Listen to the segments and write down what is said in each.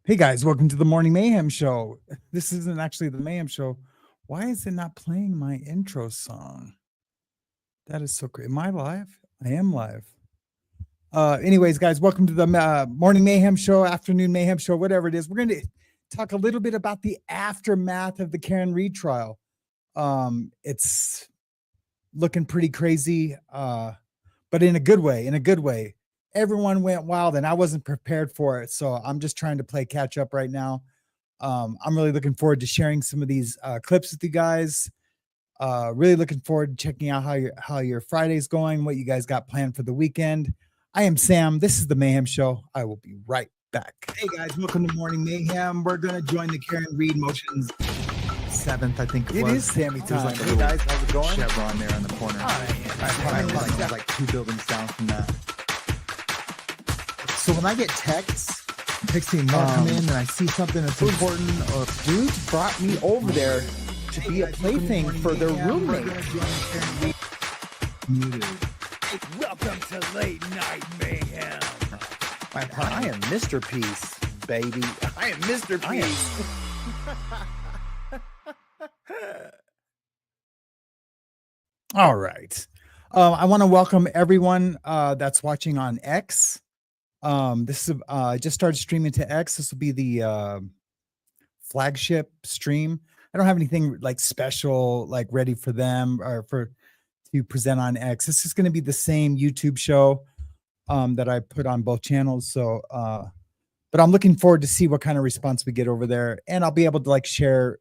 Hey guys, welcome to the Morning Mayhem Show. This isn't actually the Mayhem Show. Why is it not playing my intro song? That is so great. Am I live? I am live. Anyways, guys, welcome to the Morning Mayhem Show, Afternoon Mayhem Show, whatever it is. We're going to talk a little bit about the aftermath of the Karen Reed trial. It's looking pretty crazy, but in a good way, Everyone went wild and I wasn't prepared for it. So I'm just trying to play catch up right now. I'm really looking forward to sharing some of these clips with you guys. Really looking forward to checking out how your Friday's going, what you guys got planned for the weekend. I am Sam. This is the Mayhem Show. I will be right back. Hey guys, welcome to Morning Mayhem. We're going to join the Karen Reed motions 7th, I think it was. It is Sammy time. Like hey guys, how's it going? Chevron there in the corner. Like 2 buildings down from that. So when I get texts, texting more come in and I see something that's important, or dudes brought me over there to be a plaything for their roommate. Welcome to Late Night Mayhem. I am Mr. Peace, baby. I am Mr. Peace. All right. I want to welcome everyone that's watching on X. This is I just started streaming to X. This will be the flagship stream. I don't have anything like special like ready for them or to present on X. This is going to be the same YouTube show that I put on both channels. So but I'm looking forward to see what kind of response we get over there, and I'll be able to like share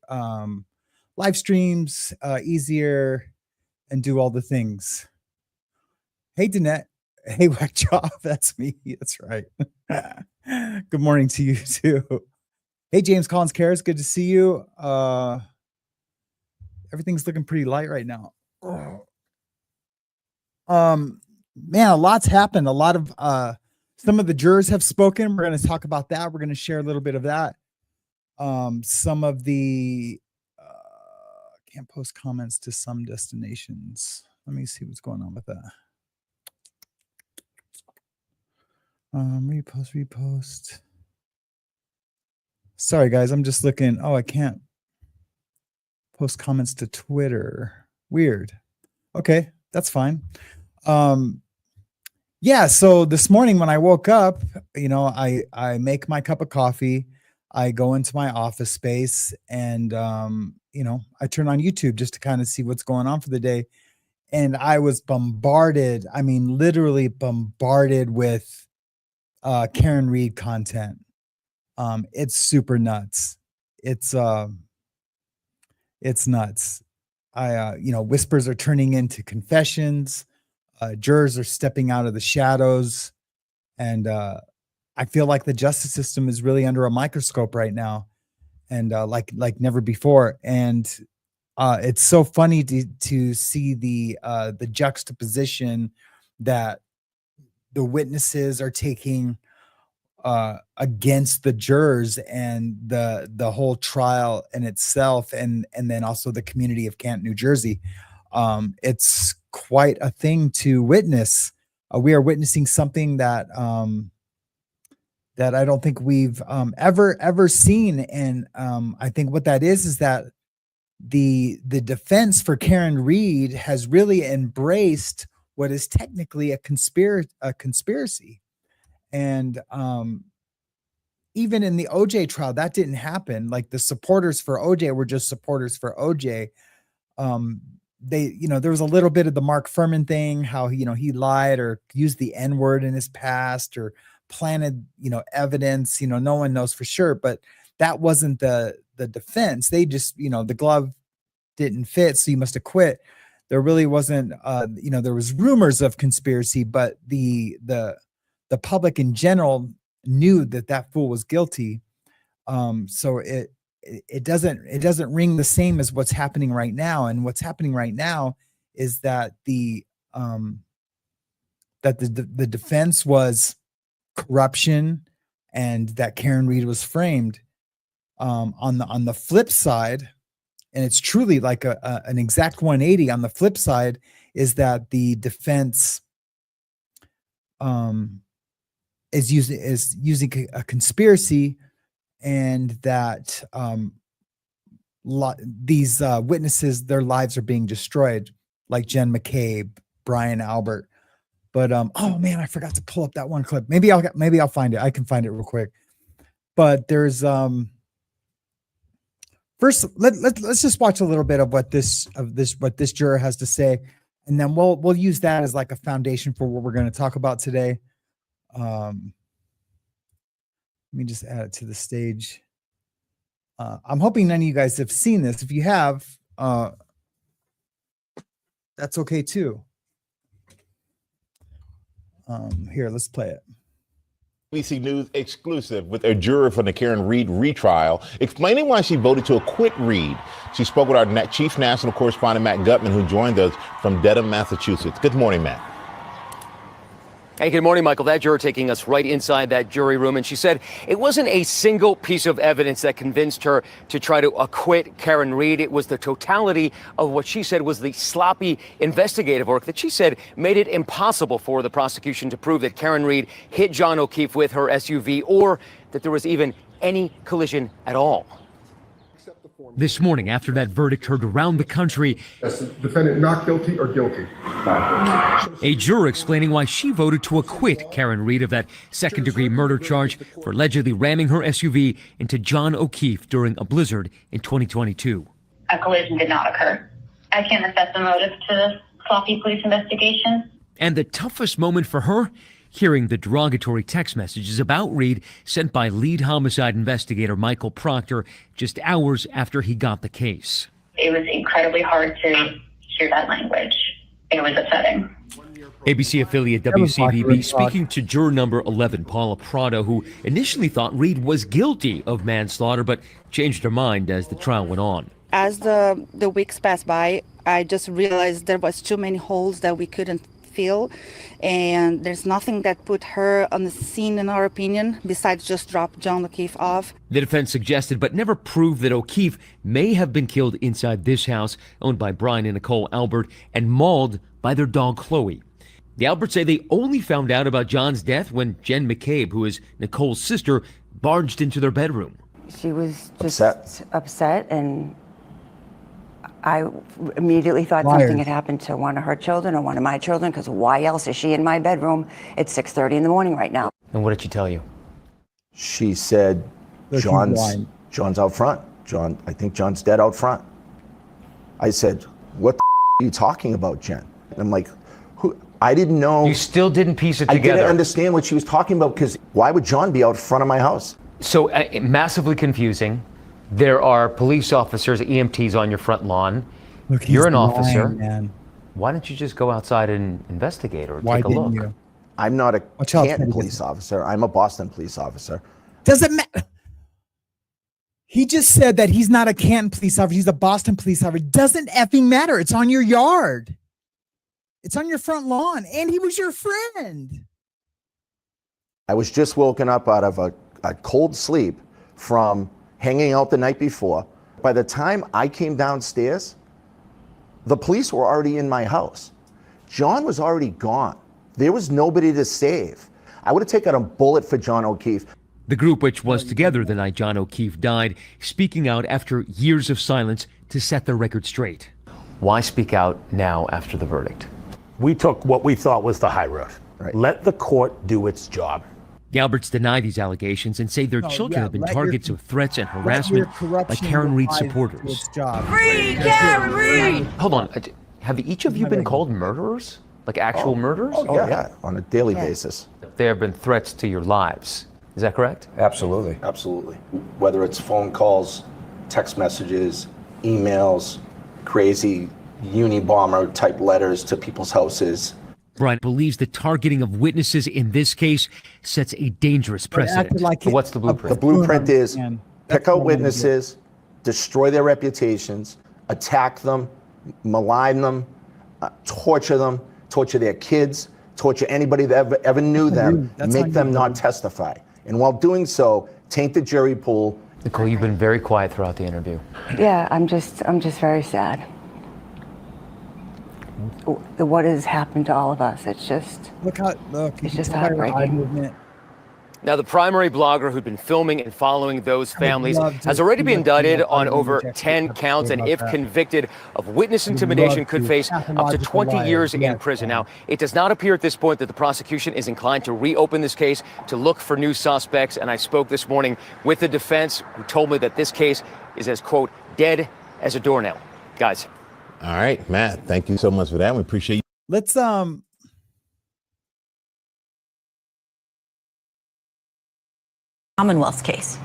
live streams easier and do all the things. Hey Danette. Hey, Whack Job, that's me. That's right. Good morning to you too. Hey, James Collins Cares, good to see you. Everything's looking pretty light right now. Man, a lot's happened. A lot of some of the jurors have spoken. We're going to talk about that. We're going to share a little bit of that. Some of the can't post comments to some destinations. Let me see what's going on with that. Repost. Sorry, guys. I'm just looking. Oh, I can't post comments to Twitter. Weird. Okay, that's fine. Yeah, so this morning when I woke up, you know, I make my cup of coffee. I go into my office space and, you know, I turn on YouTube just to kind of see what's going on for the day. And I was bombarded. I mean, literally bombarded with Karen Reed content. It's super nuts. It's nuts. You know, whispers are turning into confessions. Jurors are stepping out of the shadows, and I feel like the justice system is really under a microscope right now, and like never before. And it's so funny to see the juxtaposition that the witnesses are taking against the jurors and the whole trial in itself, and then also the community of Canton, New Jersey. It's quite a thing to witness. We are witnessing something that that I don't think we've ever seen, and I think what that is that the defense for Karen Reed has really embraced what is technically a conspiracy. And even in the OJ trial, that didn't happen. Like the supporters for OJ were just supporters for OJ. They, you know, there was a little bit of the Mark Furman thing, how, you know, he lied or used the N-word in his past or planted, you know, evidence, you know, no one knows for sure, but that wasn't the defense. They just, you know, the glove didn't fit, so you must have quit. There really wasn't, you know, there was rumors of conspiracy, but the public in general knew that fool was guilty. So it doesn't ring the same as what's happening right now. And what's happening right now is that the defense was corruption and that Karen Reed was framed. On the flip side, and it's truly like an exact 180. On the flip side is that the defense is using a conspiracy and that these witnesses, their lives are being destroyed, like Jen McCabe, Brian Albert. But oh man, I forgot to pull up that one clip. Maybe I'll find it. I can find it real quick. But there's first let's just watch a little bit of what this juror has to say, and then we'll use that as like a foundation for what we're going to talk about today. Let me just add it to the stage. I'm hoping none of you guys have seen this. If you have, that's okay too. Here, let's play it. ABC News exclusive with a juror from the Karen Reed retrial, explaining why she voted to acquit Reed. She spoke with our chief national correspondent, Matt Gutman, who joined us from Dedham, Massachusetts. Good morning, Matt. Hey, good morning, Michael. That juror taking us right inside that jury room, and she said it wasn't a single piece of evidence that convinced her to try to acquit Karen Reed. It was the totality of what she said was the sloppy investigative work that she said made it impossible for the prosecution to prove that Karen Reed hit John O'Keefe with her SUV or that there was even any collision at all. This morning, after that verdict heard around the country, Is the defendant not guilty or guilty? a juror explaining why she voted to acquit Karen Reed of that second-degree murder charge for allegedly ramming her SUV into John O'Keefe during a blizzard in 2022. A collision did not occur. I can't assess the motive to this sloppy police investigation. And the toughest moment for her? Hearing the derogatory text messages about Reed sent by lead homicide investigator Michael Proctor just hours after he got the case. It was incredibly hard to hear that language. It was upsetting. ABC affiliate WCVB speaking to juror number 11, Paula Prado, who initially thought Reed was guilty of manslaughter, but changed her mind as the trial went on. As the weeks passed by, I just realized there was too many holes that we couldn't fill, and there's nothing that put her on the scene, in our opinion, besides just drop John O'Keefe off. The defense suggested but never proved that O'Keefe may have been killed inside this house owned by Brian and Nicole Albert and mauled by their dog Chloe. The Alberts say they only found out about John's death when Jen McCabe, who is Nicole's sister, barged into their bedroom. She was just upset, and I immediately thought something had happened to one of her children or one of my children, because why else is she in my bedroom at 6:30 in the morning right now? And what did she tell you? She said, John's out front. I think John's dead out front. I said, what the are you talking about, Jen? And I'm like, who? I didn't know. You still didn't piece it together. I didn't understand what she was talking about, because why would John be out front of my house? So massively confusing. There are police officers, EMTs on your front lawn. Look, you're an officer. Man. Why don't you just go outside and investigate or Why take a look? didn't you? I'm not a Canton police officer. I'm a Boston police officer. Doesn't matter. He just said that he's not a Canton police officer. He's a Boston police officer. Doesn't effing matter. It's on your yard. It's on your front lawn. And he was your friend. I was just woken up out of a cold sleep from hanging out the night before. By the time I came downstairs, the police were already in my house. John was already gone. There was nobody to save. I would have taken a bullet for John O'Keefe. The group, which was together the night John O'Keefe died, speaking out after years of silence to set their record straight. Why speak out now after the verdict? We took what we thought was the high road. Right. Let the court do its job. The Alberts deny these allegations and say their children have been targets of threats and harassment by Karen Reed supporters. Free Karen Reed! Hold on. Have each of you been called murderers? Like actual murderers? Oh, yeah, on a daily basis. There have been threats to your lives. Is that correct? Absolutely. Absolutely. Whether it's phone calls, text messages, emails, crazy Unabomber type letters to people's houses. Brian believes the targeting of witnesses in this case sets a dangerous precedent. So what's the blueprint? The blueprint is pick out witnesses, destroy their reputations, attack them, malign them, torture their kids, torture anybody that ever knew them, make them not testify. And while doing so, taint the jury pool. Nicole, you've been very quiet throughout the interview. Yeah, I'm just very sad. What has happened to all of us? It's just Look. It's just heartbreaking. Now, the primary blogger who'd been filming and following those families has already been indicted on over 10 counts, and if convicted of witness intimidation, could face up to 20 years in prison. Now, it does not appear at this point that the prosecution is inclined to reopen this case to look for new suspects, and I spoke this morning with the defense, who told me that this case is as, quote, dead as a doornail. Guys. All right, Matt, thank you so much for that. We appreciate you. Let's Commonwealth's case.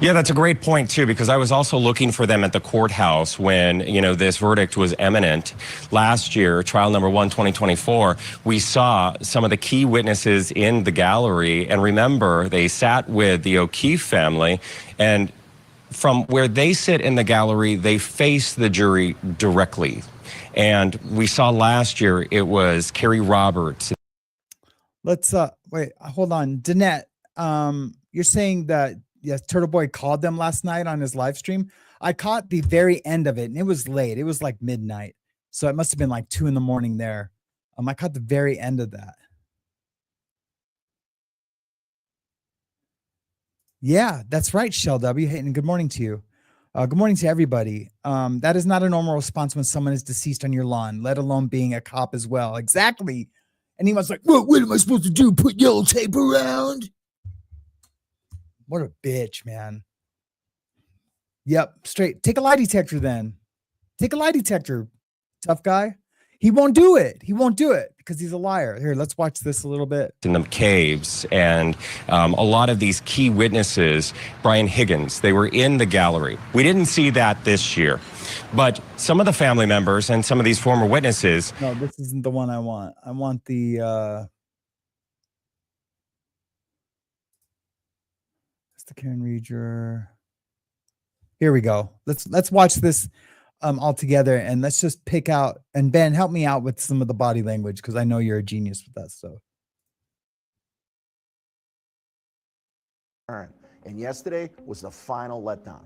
Yeah, that's a great point too, because I was also looking for them at the courthouse when, this verdict was imminent. Last year, trial number 1, 2024, we saw some of the key witnesses in the gallery, and remember, they sat with the O'Keefe family, and from where they sit in the gallery, they face the jury directly. And we saw last year, it was Kerry Roberts. Let's wait, hold on. Danette, you're saying that yes, Turtle Boy called them last night on his live stream. I caught the very end of it, and it was late. It was like midnight, so it must have been like 2 a.m. there. I caught the very end of that. Yeah, that's right, Shell W. Hey, and good morning to you. Good morning to everybody. That is not a normal response when someone is deceased on your lawn, let alone being a cop as well. Exactly. And he was like, what am I supposed to do? Put yellow tape around? What a bitch, man. Yep, straight. Take a lie detector then. Take a lie detector, tough guy. He won't do it. He won't do it because he's a liar. Here, let's watch this a little bit. In the caves, and a lot of these key witnesses, Brian Higgins, they were in the gallery. We didn't see that this year, but some of the family members and some of these former witnesses. No, this isn't the one I want. I want the the Karen Reed Juror. Here we go. Let's watch this all together, and let's just pick out. And Ben, help me out with some of the body language because I know you're a genius with that stuff. And yesterday was the final letdown.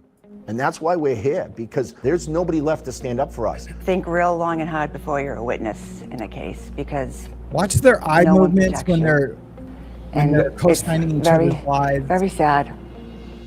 And that's why we're here, because there's nobody left to stand up for us. Think real long and hard before you're a witness in a case, because watch their eye movements when they're co-signing each other's lives. Very sad.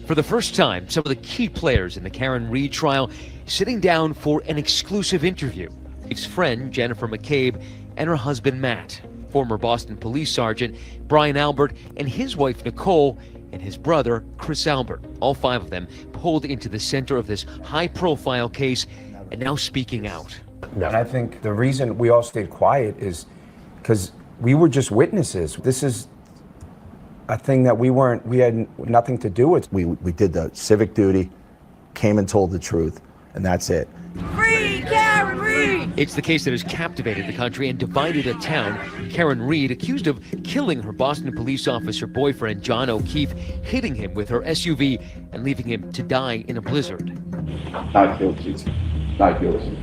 For the first time, some of the key players in the Karen Reed trial sitting down for an exclusive interview. His friend, Jennifer McCabe, and her husband, Matt, former Boston police sergeant Brian Albert, and his wife, Nicole, and his brother, Chris Albert. All 5 of them pulled into the center of this high-profile case and now speaking out. And I think the reason we all stayed quiet is because we were just witnesses. This is a thing that we had nothing to do with. We did the civic duty, came and told the truth, and that's it. Free Karen Reed! It's the case that has captivated the country and divided a town. Karen Reed, accused of killing her Boston police officer boyfriend, John O'Keefe, hitting him with her SUV and leaving him to die in a blizzard. Not guilty. Not guilty.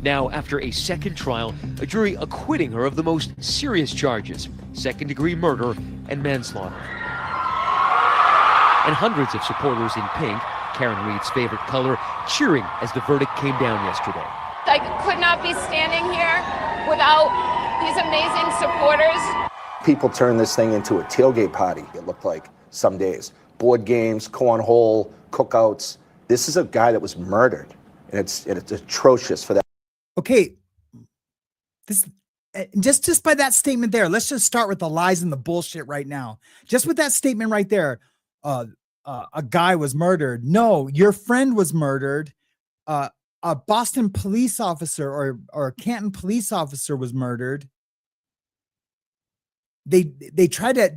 Now, after a second trial, a jury acquitting her of the most serious charges, second-degree murder and manslaughter. And hundreds of supporters in pink, Karen Reed's favorite color, cheering as the verdict came down yesterday. I could not be standing here without these amazing supporters. People turned this thing into a tailgate party, it looked like, some days. Board games, cornhole, cookouts. This is a guy that was murdered, and it's atrocious for that. Okay, this just by that statement there, let's just start with the lies and the bullshit right now. Just with that statement right there, a guy was murdered. No, your friend was murdered. A Boston police officer or a Canton police officer was murdered. They tried to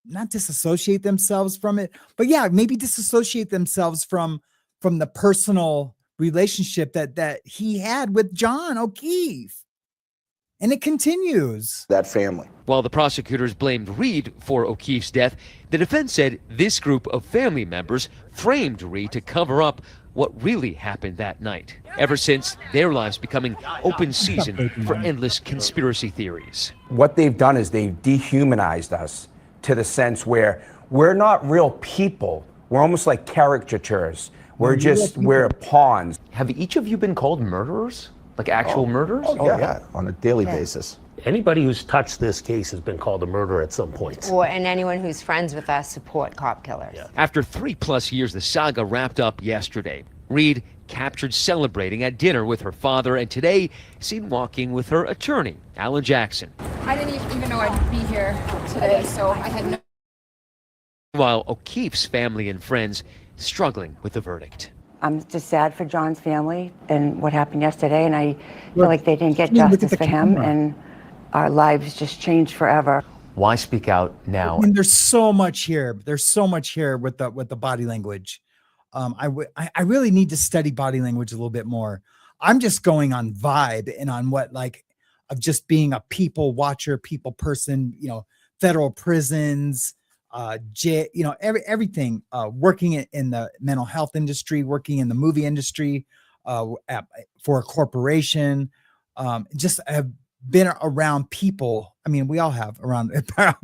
not disassociate themselves from it, but yeah, maybe disassociate themselves from the personal relationship that he had with John O'Keefe. And it continues. That family. While the prosecutors blamed Reed for O'Keefe's death, the defense said this group of family members framed Reed to cover up what really happened that night. Ever since, their lives becoming open season for endless conspiracy theories. What they've done is they've dehumanized us to the sense where we're not real people. We're almost like caricatures. We're pawns. Have each of you been called murderers? Like actual murderers? Oh, yeah, on a daily basis. Anybody who's touched this case has been called a murderer at some point. And anyone who's friends with us support cop killers. After 3+ years, the saga wrapped up yesterday. Reed captured celebrating at dinner with her father, and today seen walking with her attorney, Alan Jackson. I didn't even know I'd be here today, so I had no. While O'Keefe's family and friends struggling with the verdict. I'm just sad for John's family and what happened yesterday, and I feel like they didn't get justice for him, and our lives just changed forever. Why speak out now? I mean, there's so much here. There's so much here with the body language. I really need to study body language a little bit more. I'm just going on vibe and on what, like, of just being a people watcher, people person, you know, federal prisons, you know, everything, working in the mental health industry, working in the movie industry, for a corporation, just have been around people. I mean, we all have around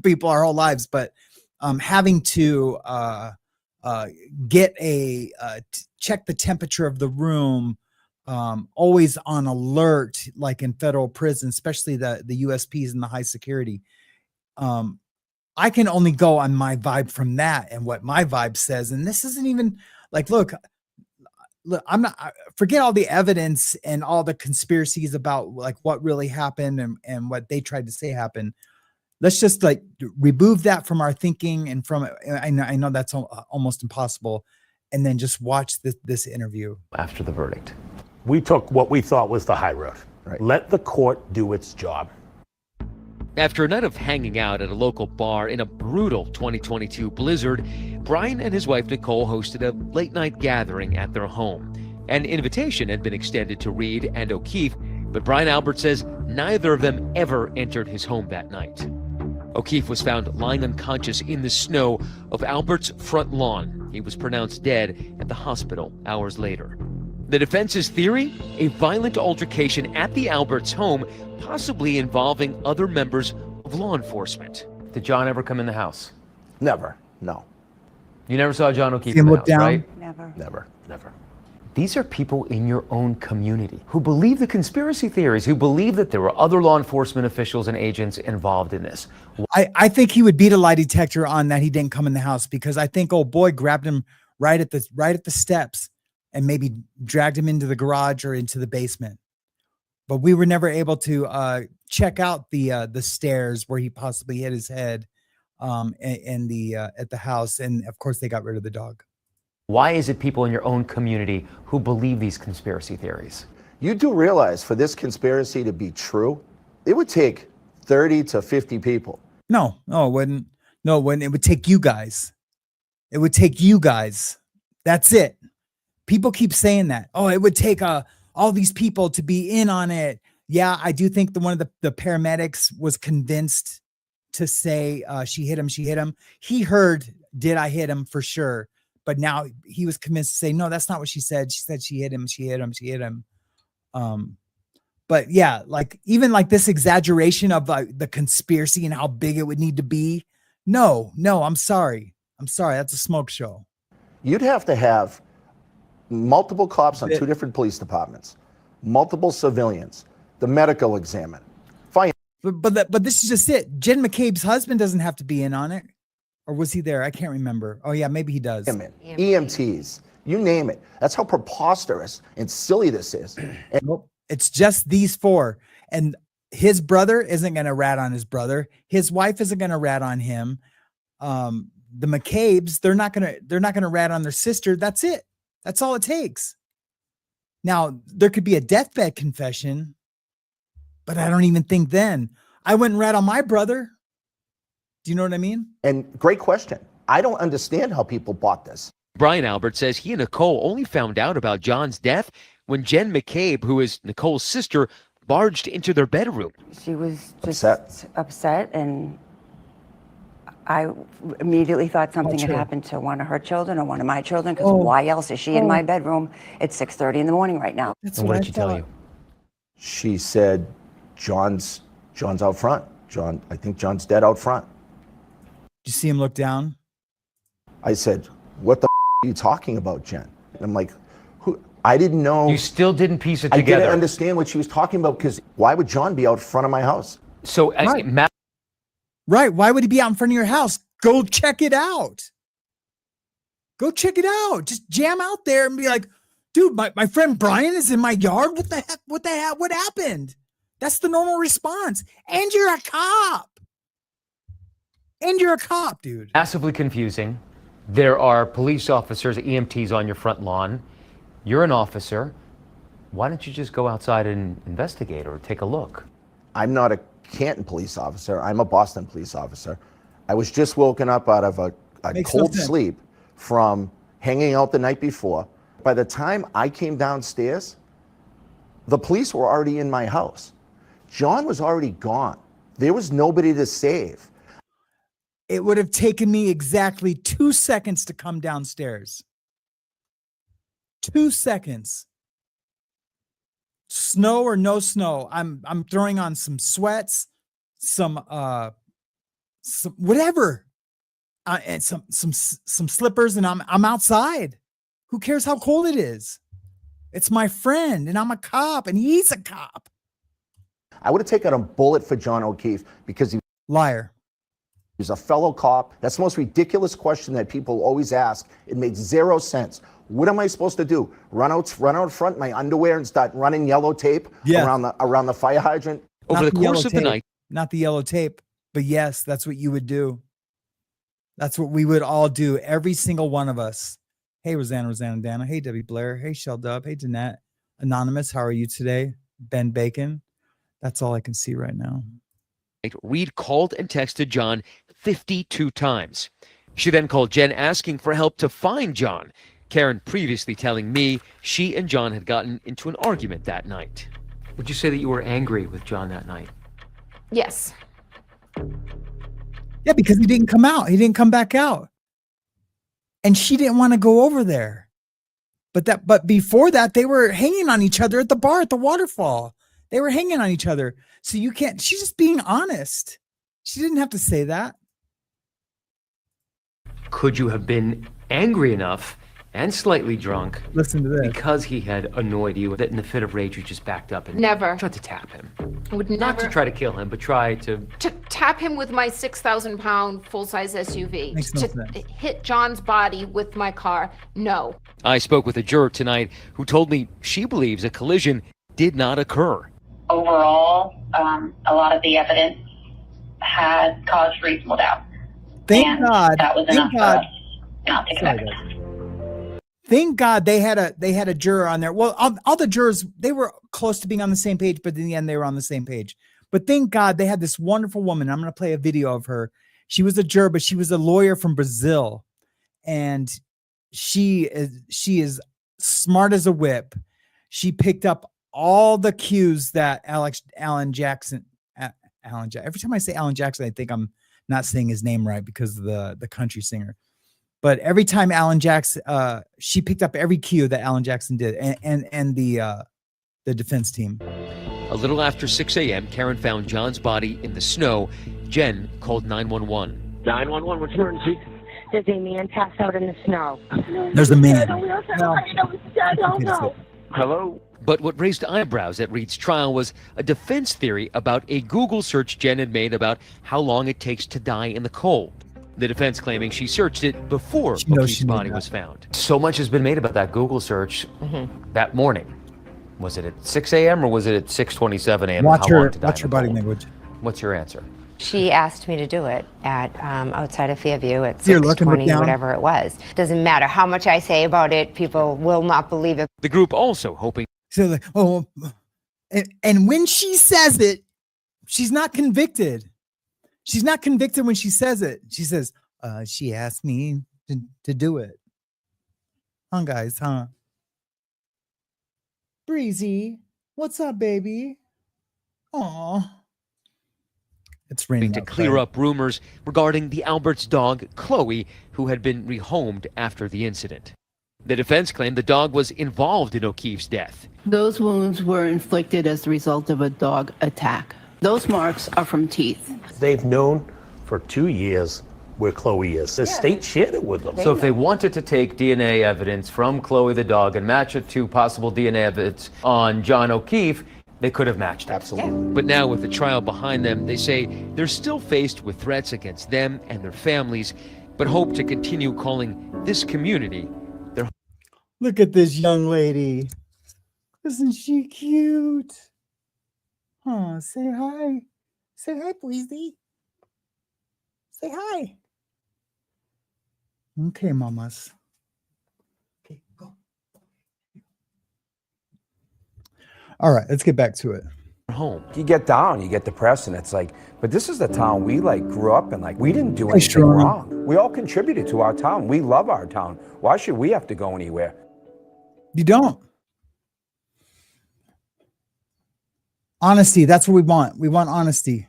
people our whole lives, but having to get check the temperature of the room, always on alert, like in federal prison, especially the USPs and the high security. I can only go on my vibe from that and what my vibe says. And this isn't even like, look, forget all the evidence and all the conspiracies about like what really happened and what they tried to say happened. Let's just like remove that from our thinking and from it. I know that's almost impossible. And then just watch this interview. After the verdict. We took what we thought was the high road. Right. Let the court do its job. After a night of hanging out at a local bar in a brutal 2022 blizzard, Brian and his wife Nicole hosted a late-night gathering at their home. An invitation had been extended to Reed and O'Keefe, but Brian Albert says neither of them ever entered his home that night. O'Keefe was found lying unconscious in the snow of Albert's front lawn. He was pronounced dead at the hospital hours later. The defense's theory? A violent altercation at the Alberts' home, possibly involving other members of law enforcement. Did John ever come in the house? Never. No. You never saw John O'Keefe See in him the look house, down? right? Never. Never. Never. These are people in your own community who believe the conspiracy theories, who believe that there were other law enforcement officials and agents involved in this. I think he would beat a lie detector on that he didn't come in the house, because I think old boy grabbed him right at the steps and maybe dragged him into the garage or into the basement. But we were never able to check out the stairs where he possibly hit his head at the house. And of course they got rid of the dog. Why is it people in your own community who believe these conspiracy theories? You do realize for this conspiracy to be true, it would take 30 to 50 people. No, it wouldn't. No, it wouldn't. It would take you guys. It would take you guys. That's it. People keep saying that. Oh, it would take all these people to be in on it. Yeah, I do think one of the paramedics was convinced to say she hit him. He heard, did I hit him, for sure. But now he was convinced to say, no, that's not what she said. She said she hit him. But yeah, like even like this exaggeration of the conspiracy and how big it would need to be. No, I'm sorry. That's a smoke show. You'd have to have multiple cops on two different police departments, multiple civilians, the medical examiner. Fine. But this is just it. Jen McCabe's husband doesn't have to be in on it. Or was he there? I can't remember. Oh yeah, maybe he does. EMTs, you name it. That's how preposterous and silly this is. And nope, it's just these four. And his brother isn't going to rat on his brother. His wife isn't going to rat on him. The McCabes, they're not going to rat on their sister. That's it. That's all it takes. Now, there could be a deathbed confession, but I don't even think then. I wouldn't rat on my brother. Do you know what I mean? And great question. I don't understand how people bought this. Brian Albert says he and Nicole only found out about John's death when Jen McCabe, who is Nicole's sister, barged into their bedroom. She was just upset, and I immediately thought something had happened to one of her children or one of my children, because why else is she in my bedroom at 6:30 in the morning right now? And what did she tell you? She said, John's out front. I think John's dead out front. Did you see him look down? I said, what the are you talking about, Jen? And I'm like, who? I didn't know. You still didn't piece it I together. didn't understand what she was talking about, because why would John be out front of my house? So, right. Why would he be out in front of your house? Go check it out. Go check it out. Just jam out there and be like, dude, my friend Brian is in my yard. What the heck? What happened? That's the normal response. And you're a cop. Dude. Massively confusing. There are police officers, EMTs on your front lawn. You're an officer. Why don't you just go outside and investigate or take a look? I'm not a Canton police officer. I'm a Boston police officer. I was just woken up out of a cold sleep from hanging out the night before. By the time I came downstairs, the police were already in my house. John was already gone. There was nobody to save. It would have taken me exactly 2 seconds to come downstairs. 2 seconds. Snow or no snow. I'm throwing on some sweats, some whatever. And some slippers, and I'm outside. Who cares how cold it is? It's my friend, and I'm a cop, and he's a cop. I would have taken a bullet for John O'Keefe because liar. He's a fellow cop. That's the most ridiculous question that people always ask. It makes zero sense. What am I supposed to do? Run out front in my underwear and start running yellow tape around the fire hydrant? Over the course of the night. Not the yellow tape, but yes, that's what you would do. That's what we would all do, every single one of us. Hey, Rosanna, Dana. Hey, Debbie Blair. Hey, Shell Dub. Hey, Danette. Anonymous, how are you today? Ben Bacon. That's all I can see right now. Reed called and texted John 52 times. She then called Jen asking for help to find John. Karen previously telling me she and John had gotten into an argument that night. Would you say that you were angry with John that night? Yes. Yeah, because he didn't come out. He didn't come back out. And she didn't want to go over there. But before that, they were hanging on each other at the bar at the waterfall. They were hanging on each other. So you can't, she's just being honest. She didn't have to say that. Could you have been angry enough and slightly drunk? Listen to this. Because he had annoyed you, that in the fit of rage you just backed up and Never. tried to tap him. Would Not never to try to kill him, but try to tap him with my 6,000-pound full-size SUV. Makes no To sense. hit John's body with my car. No. I spoke with a juror tonight who told me she believes a collision did not occur. Overall, a lot of the evidence had caused reasonable doubt. Thank God. That was enough for us not to convict. Thank God they had a juror on there. Well, all the jurors, they were close to being on the same page, but in the end they were on the same page. But thank God they had this wonderful woman. I'm going to play a video of her. She was a juror, but she was a lawyer from Brazil. And she is smart as a whip. She picked up all the cues that Alan Jackson. Every time I say Alan Jackson, I think I'm not saying his name right because of the country singer. But every time Alan Jackson, she picked up every cue that Alan Jackson did, and the defense team. A little after 6 a.m., Karen found John's body in the snow. Jen called 911. 911, what's your emergency? There's a man passed out in the snow. There's a man. Hello? But what raised eyebrows at Reed's trial was a defense theory about a Google search Jen had made about how long it takes to die in the cold. The defense claiming she searched it before O'Keefe's body was found. So much has been made about that Google search that morning. Was it at 6 a.m. or was it at 6:27 a.m.? Watch your body language. What's your answer? She asked me to do it at outside of Fairview at You're looking 6:20, down. whatever it was. Doesn't matter how much I say about it, people will not believe it. The group also hoping. So like, and when she says it, she's not convicted. She's not convicted when she says it. She says, she asked me to do it. Huh, guys, huh? Breezy, what's up, baby? Aw. It's raining to clear up rumors regarding the Albert's dog, Chloe, who had been rehomed after the incident. The defense claimed the dog was involved in O'Keefe's death. Those wounds were inflicted as the result of a dog attack. Those marks are from teeth. They've known for 2 years where Chloe is. The state shared it with them. So if they wanted to take DNA evidence from Chloe the dog and match it to possible DNA evidence on John O'Keefe, they could have matched it. Absolutely. But now with the trial behind them, they say they're still faced with threats against them and their families, but hope to continue calling this community their. Look at this young lady. Isn't she cute? Huh, say hi. Say hi, pleasey. Say hi. Okay, mamas. Okay, go. All right, let's get back to it. Home. You get down, you get depressed, and it's like, but this is the town we like grew up in. Like, we didn't do anything Sean. wrong. We all contributed to our town. We love our town. Why should we have to go anywhere? You don't. Honesty, that's what we want. We want honesty.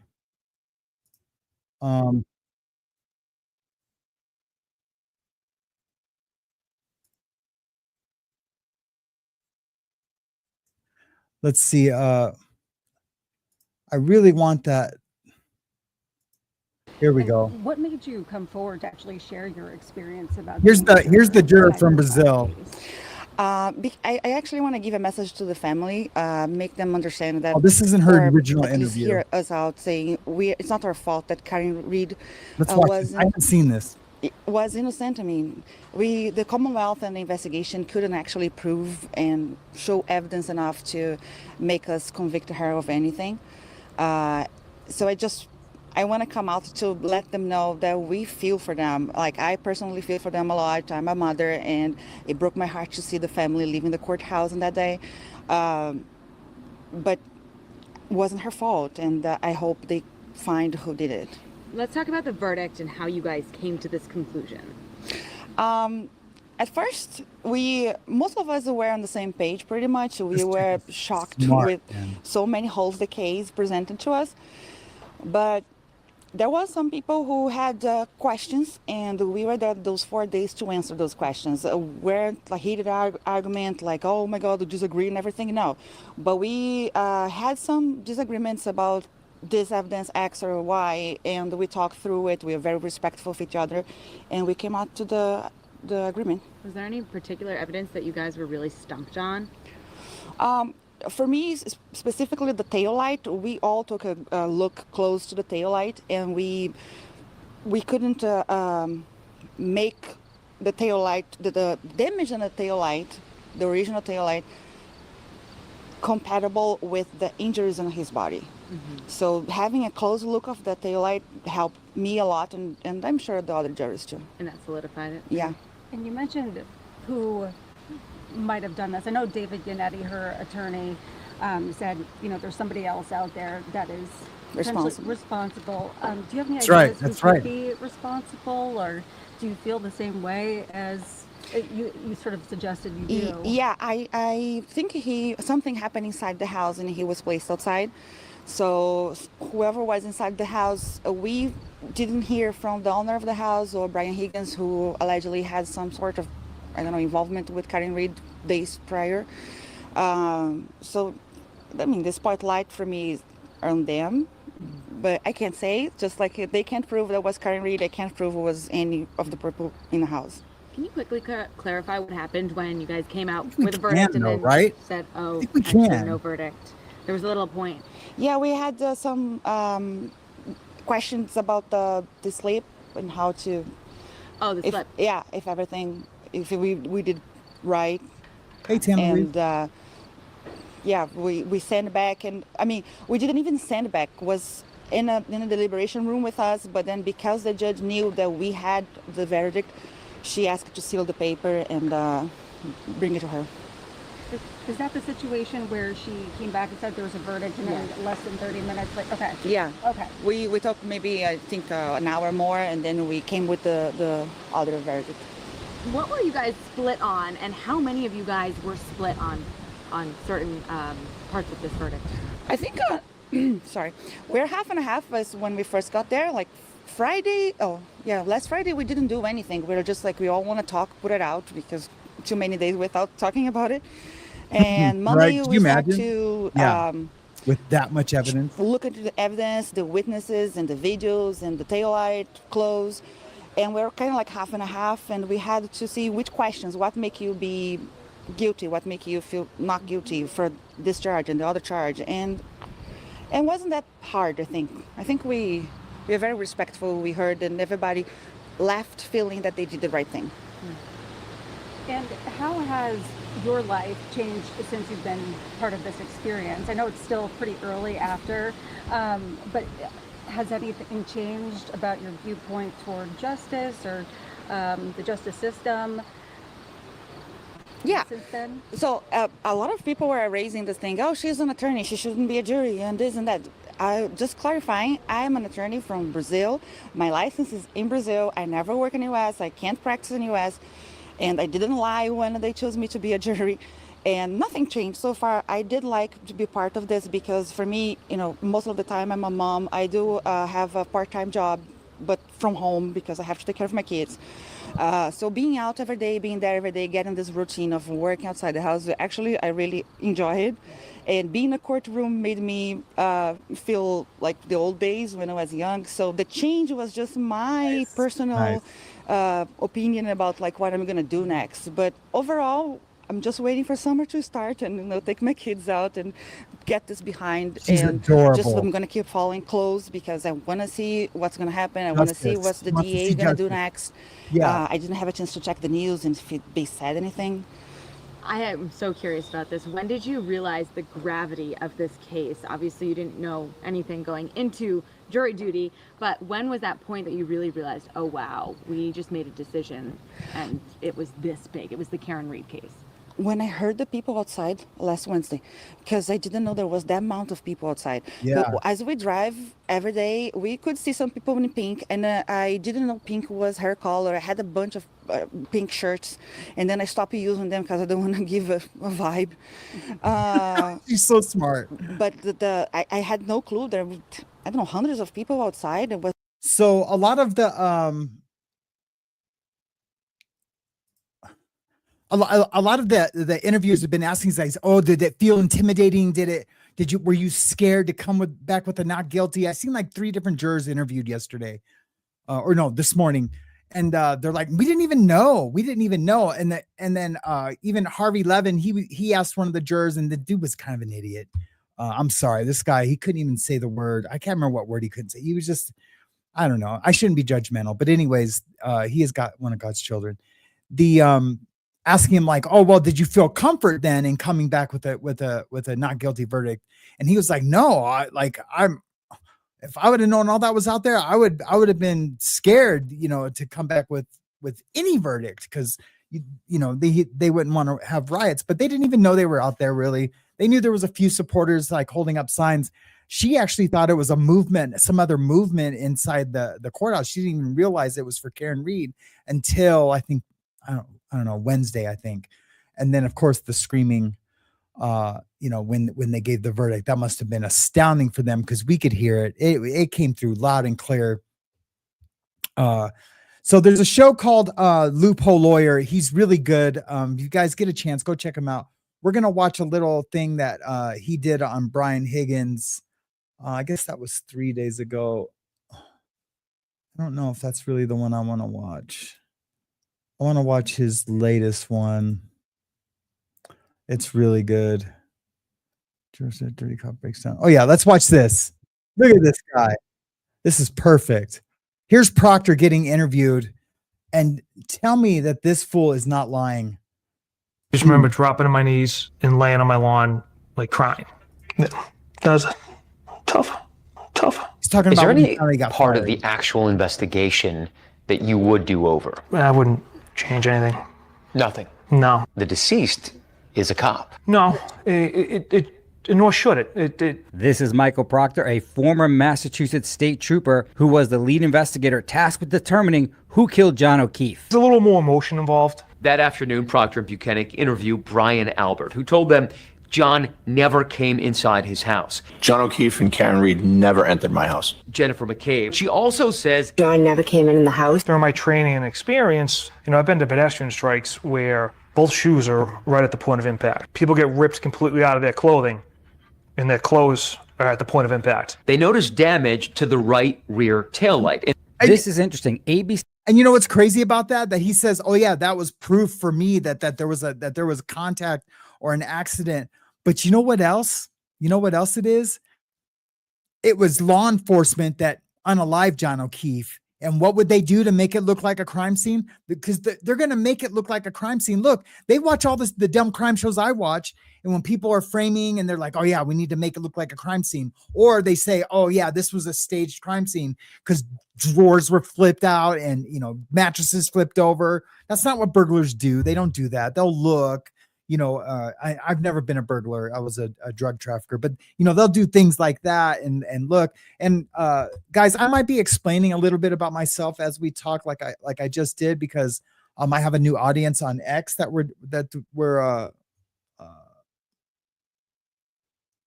Let's see. I really want that. Here we go. What made you come forward to actually share your experience about? Here's the juror from Brazil. I actually want to give a message to the family, make them understand that. Oh, this isn't her or original at least interview. hear us out saying it's not our fault that Karen Reed Let's watch this. I haven't seen this. was innocent. I mean, the Commonwealth and the investigation couldn't actually prove and show evidence enough to make us convict her of anything. So I want to come out to let them know that we feel for them. Like, I personally feel for them a lot. I'm a mother, and it broke my heart to see the family leaving the courthouse on that day. But it wasn't her fault, and I hope they find who did it. Let's talk about the verdict and how you guys came to this conclusion. At first, most of us were on the same page pretty much. We were shocked with so many holes the case presented to us. But there was some people who had questions, and we were there those 4 days to answer those questions. We're like heated argument, like, oh my God, we disagree and everything. No, but we had some disagreements about this evidence X or Y, and we talked through it. We were very respectful of each other, and we came out to the agreement. Was there any particular evidence that you guys were really stumped on? For me, specifically the taillight, we all took a look close to the taillight, and we couldn't make the taillight, the damage on the taillight, the original taillight, compatible with the injuries on his body. Mm-hmm. So having a close look of the taillight helped me a lot, and I'm sure the other jurors too. And that solidified it? Yeah. And you mentioned who might have done this. I know David Yannetti, her attorney, said, there's somebody else out there that is responsible. Do you have any ideas who could be responsible, or do you feel the same way as you sort of suggested you do? Yeah, I think something happened inside the house, and he was placed outside. So whoever was inside the house, we didn't hear from the owner of the house or Brian Higgins, who allegedly had some sort of, involvement with Karen Reed days prior. So, the spotlight for me is on them, but I can't say, just like they can't prove that was Karen Reed, I can't prove it was any of the people in the house. Can you quickly clarify what happened when you guys came out with a verdict and then said, no verdict? There was a little point. Yeah, we had some questions about the sleep and how to... Oh, the sleep. Yeah, if we did right. Hey, Tammy. And we sent back, and we didn't even send back. Was in a deliberation room with us, but then because the judge knew that we had the verdict, she asked to seal the paper and bring it to her. Is that the situation where she came back and said there was a verdict, and then less than 30 minutes? Okay. Yeah. Okay. We talked maybe, I think, an hour more, and then we came with the other verdict. What were you guys split on, and how many of you guys were split on certain parts of this verdict? I think, we're half and half as when we first got there. Like Friday, last Friday we didn't do anything. We were just like, we all want to talk, put it out, because too many days without talking about it. And Monday we start to with that much evidence, look at the evidence, the witnesses, and the videos, and the taillight close. And we're kind of like half and a half, and we had to see which questions, what make you be guilty, what make you feel not guilty for this charge and the other charge, and wasn't that hard. I think we were very respectful. We heard, and everybody left feeling that they did the right thing. And how has your life changed since you've been part of this experience? I know it's still pretty early after, but has anything changed about your viewpoint toward justice or the justice system? Yeah. Since then? So a lot of people were raising this thing, oh, she's an attorney, she shouldn't be a jury, and this and that. Just clarifying, I am an attorney from Brazil. My license is in Brazil. I never work in the U.S. I can't practice in the U.S. And I didn't lie when they chose me to be a jury. And nothing changed so far. I did like to be part of this because for me, most of the time I'm a mom. I do have a part-time job, but from home because I have to take care of my kids. So being out every day, being there every day, getting this routine of working outside the house, actually, I really enjoy it. And being in a courtroom made me feel like the old days when I was young. So the change was just my personal opinion about like what I'm gonna do next. But overall, I'm just waiting for summer to start and take my kids out and get this behind. She's and adorable. Just I'm gonna keep following close because I want to see what's gonna happen. I want to see what's the DA gonna do next. Yeah. I didn't have a chance to check the news and if they said anything. I am so curious about this. When did you realize the gravity of this case? Obviously, you didn't know anything going into jury duty, but when was that point that you really realized, oh, wow, we just made a decision and it was this big? It was the Karen Reed case. When I heard the people outside last Wednesday, because I didn't know there was that amount of people outside. Yeah. But as we drive every day, we could see some people in pink, and I didn't know pink was her color. I had a bunch of pink shirts, and then I stopped using them because I don't want to give a vibe. She's so smart. But I had no clue. There were, I don't know, hundreds of people outside. It was So a lot of the a lot of the interviews have been asking these guys, oh, did it feel intimidating? Were you scared to come back with a not guilty? I seen like 3 different jurors interviewed yesterday, this morning. And they're like, we didn't even know. And then even Harvey Levin, he asked one of the jurors, and the dude was kind of an idiot. I'm sorry, this guy, he couldn't even say the word. I can't remember what word he couldn't say. He was just, I don't know. I shouldn't be judgmental, but anyways, he has got one of God's children. The asking him like, oh, well, did you feel comfort then in coming back with a not guilty verdict? And he was like, no, if I would have known all that was out there, I would have been scared, to come back with any verdict. Cause they wouldn't want to have riots, but they didn't even know they were out there really. They knew there was a few supporters like holding up signs. She actually thought it was a movement, some other movement inside the courthouse. She didn't even realize it was for Karen Reed until I don't know, Wednesday, I think. And then of course the screaming, when they gave the verdict, that must've been astounding for them because we could hear it. It came through loud and clear. So there's a show called Loophole Lawyer. He's really good. You guys get a chance, go check him out. We're going to watch a little thing that he did on Brian Higgins. I guess that was 3 days ago. I don't know if that's really the one I want to watch. I want to watch his latest one. It's really good. Dirty Cop breaks down. Oh yeah, let's watch this. Look at this guy. This is perfect. Here's Proctor getting interviewed, and tell me that this fool is not lying. Just remember dropping on my knees and laying on my lawn, like crying. That was tough. He's talking Is about there when any he got part fired. of the actual investigation that you would do over? I wouldn't change anything. Nothing. No. The deceased is a cop. No, nor should it. This is Michael Proctor, a former Massachusetts state trooper who was the lead investigator tasked with determining who killed John O'Keefe. There's a little more emotion involved. That afternoon, Proctor and Buchanan interviewed Brian Albert, who told them John never came inside his house. John O'Keefe and Karen Reed never entered my house. Jennifer McCabe, she also says John never came in the house. During my training and experience, I've been to pedestrian strikes where both shoes are right at the point of impact. People get ripped completely out of their clothing, and their clothes are at the point of impact. They noticed damage to the right rear taillight. This is interesting. ABC And you know what's crazy about that? That he says, "Oh yeah, that was proof for me that there was contact or an accident." But you know what else? You know what else it is? It was law enforcement that unalived John O'Keefe. And what would they do to make it look like a crime scene? Because they're going to make it look like a crime scene. Look, they watch all the dumb crime shows I watch. And when people are framing and they're like, oh yeah, we need to make it look like a crime scene. Or they say, oh yeah, this was a staged crime scene because drawers were flipped out and, you know, mattresses flipped over. That's not what burglars do. They don't do that. They'll look. You know, I've never been a burglar. I was a drug trafficker, but you know, they'll do things like that and look. And guys, I might be explaining a little bit about myself as we talk, like I just did, because I have a new audience on X that we're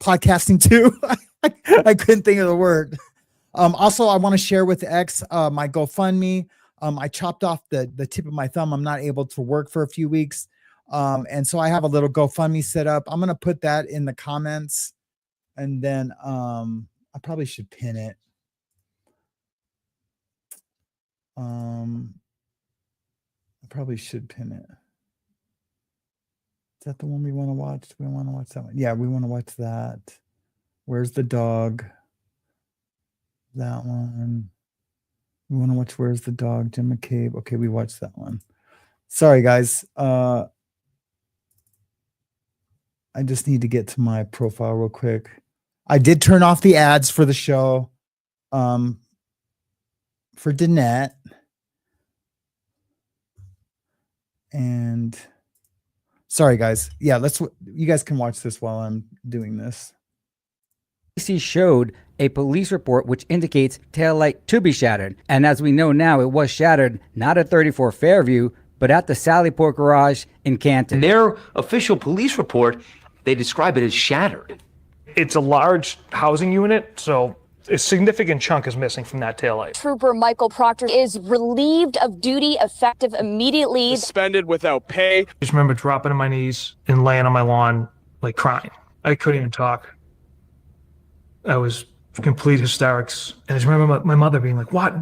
podcasting to. I couldn't think of the word. Also, I want to share with X my GoFundMe. I chopped off the tip of my thumb. I'm not able to work for a few weeks. And so I have a little GoFundMe set up. I'm going to put that in the comments, and then I probably should pin it. I probably should pin it. Is that the one we want to watch? Do we want to watch that one? Yeah, we want to watch that. Where's the dog? That one. We want to watch Where's the Dog? Jim McCabe. Okay, we watched that one. Sorry, guys. I just need to get to my profile real quick. I did turn off the ads for the show for Danette. And sorry, guys. Yeah, you guys can watch this while I'm doing this. BBC showed a police report which indicates taillight to be shattered. And as we know now, it was shattered not at 34 Fairview, but at the Sallyport Garage in Canton. In their official police report, they describe it as shattered. It's a large housing unit, so a significant chunk is missing from that taillight. Trooper Michael Proctor is relieved of duty effective immediately. Suspended without pay. I just remember dropping on my knees and laying on my lawn, like crying. I couldn't even talk. I was complete hysterics. And I just remember my mother being like, what?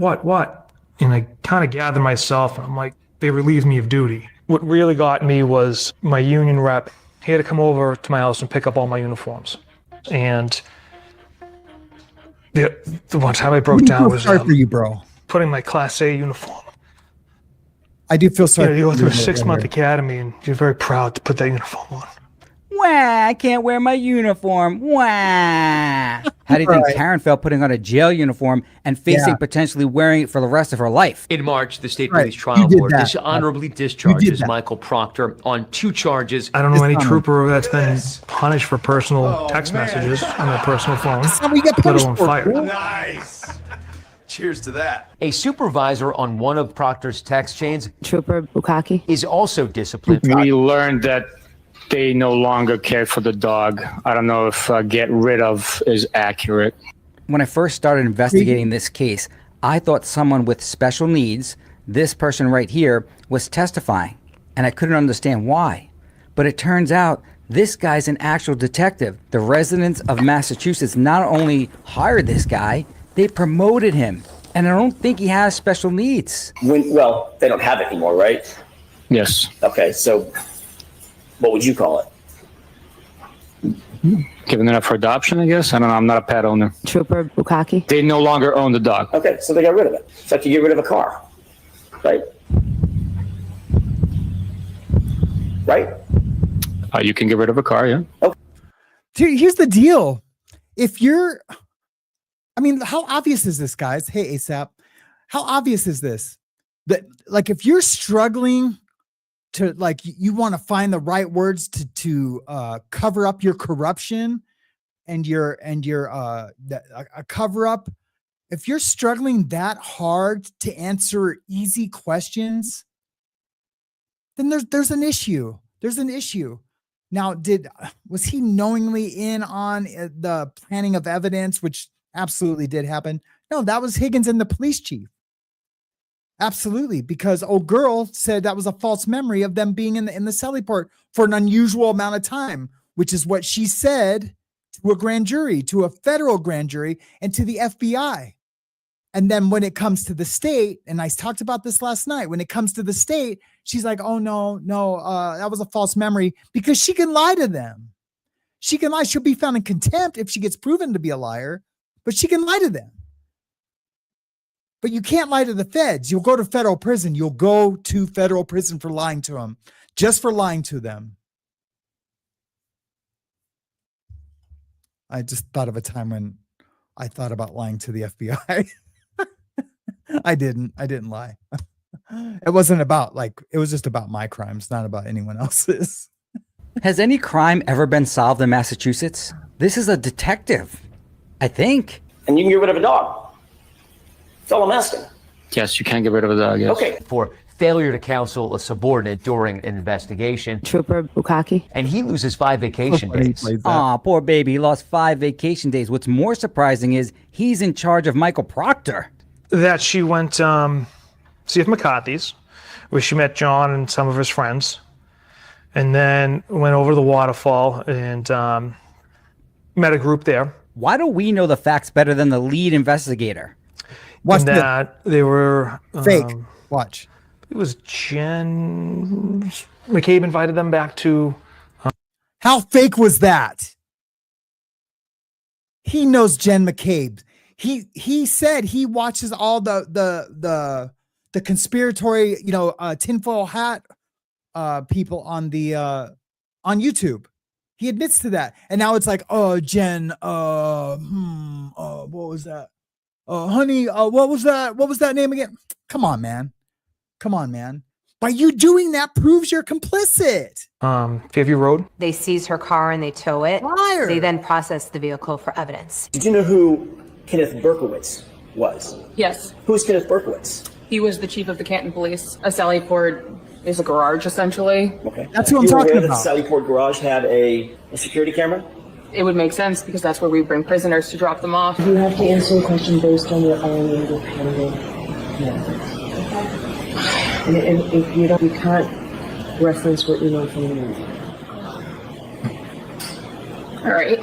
And I kind of gathered myself, and I'm like, they relieved me of duty. What really got me was my union rep. He had to come over to my house and pick up all my uniforms. And the one time I broke down was sorry for you, bro. Putting my Class A uniform. I do feel sorry. You go through a 6-month academy, and you're very proud to put that uniform on. Wah, I can't wear my uniform. Wah. How do you think Karen felt putting on a jail uniform and facing potentially wearing it for the rest of her life? In March, the State Police Trial Board dishonorably discharges Michael Proctor on 2 charges. I don't know any trooper that's been punished for personal text messages on their personal phone, let alone fired. Nice. Cheers to that. A supervisor on one of Proctor's text chains, Trooper Bukaki, is also disciplined. We learned that they no longer cared for the dog. I don't know if get rid of is accurate. When I first started investigating this case, I thought someone with special needs, this person right here, was testifying, and I couldn't understand why. But it turns out this guy's an actual detective. The residents of Massachusetts not only hired this guy, they promoted him. And I don't think he has special needs. Well, they don't have it anymore, right? Yes. Okay, so what would you call it? Giving it up for adoption, I guess. I don't know. I'm not a pet owner. Trooper Bukaki. They no longer own the dog. Okay, so they got rid of it. It's like you get rid of a car, right? Right? You can get rid of a car, yeah. Okay. Dude, here's the deal. How obvious is this, guys? Hey, ASAP. How obvious is this? That, like, if you're struggling to, like, you want to find the right words to cover up your corruption and your cover up, if you're struggling that hard to answer easy questions, then there's an issue. There's an issue. Now, was he knowingly in on the planning of evidence, which absolutely did happen? No, that was Higgins and the police chief. Absolutely, because old girl said that was a false memory of them being in the Sallyport for an unusual amount of time, which is what she said to a grand jury, to a federal grand jury, and to the FBI. And then when it comes to the state, and I talked about this last night, when it comes to the state, she's like, oh, no, that was a false memory, because she can lie to them. She can lie. She'll be found in contempt if she gets proven to be a liar, but she can lie to them. But you can't lie to the feds. You'll go to federal prison. You'll go to federal prison for lying to them, just for lying to them. I just thought of a time when I thought about lying to the FBI. I didn't lie. It wasn't about it was just about my crimes, not about anyone else's. Has any crime ever been solved in Massachusetts? This is a detective, I think. And you can get rid of a dog. That's all I'm asking. Yes, you can get rid of a dog. Yes. Okay. For failure to counsel a subordinate during an investigation. Trooper Bukaki. And he loses 5 vacation days. Aw, poor baby. He lost 5 vacation days. What's more surprising is he's in charge of Michael Proctor. That she went see if McCarthy's, where she met John and some of his friends, and then went over the waterfall and met a group there. Why do we know the facts better than the lead investigator? Watch that they were fake. Watch. It was Jen McCabe invited them back to. How fake was that? He knows Jen McCabe. He said he watches all the conspiratory, tinfoil hat people on the on YouTube. He admits to that. And now it's like, oh, Jen, what was that? Honey, what was that? What was that name again? Come on, man. By you doing that proves you're complicit. Fairview Road. They seize her car and they tow it. Liar. They then process the vehicle for evidence. Did you know who Kenneth Berkowitz was? Yes. Who's Kenneth Berkowitz? He was the chief of the Canton Police. A Sallyport is a garage, essentially. Okay. That's who I'm You were talking aware about. that the Sallyport garage had a security camera? It would make sense because that's where we bring prisoners to drop them off. You have to answer a question based on your own independent methods. And if you don't, you can't reference what you know from the movie. All right.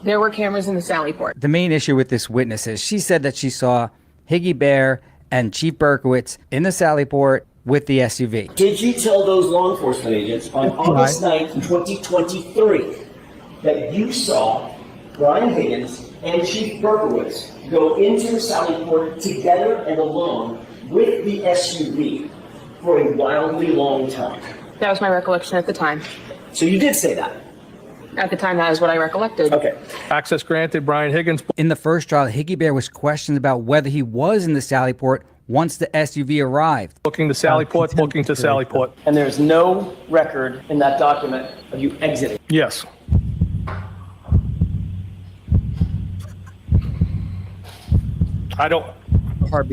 There were cameras in the Sallyport. The main issue with this witness is she said that she saw Higgy Bear and Chief Berkowitz in the Sallyport with the SUV. Did you tell those law enforcement agents on August 9th, 2023, that you saw Brian Higgins and Chief Berkowitz go into the Sallyport together and alone with the SUV for a wildly long time? That was my recollection at the time. So you did say that? At the time, that is what I recollected. Okay. Access granted, Brian Higgins. In the first trial, Higgy Bear was questioned about whether he was in the Sallyport once the SUV arrived. Booking to Sallyport, booking to Sallyport. And there's no record in that document of you exiting? Yes. I don't.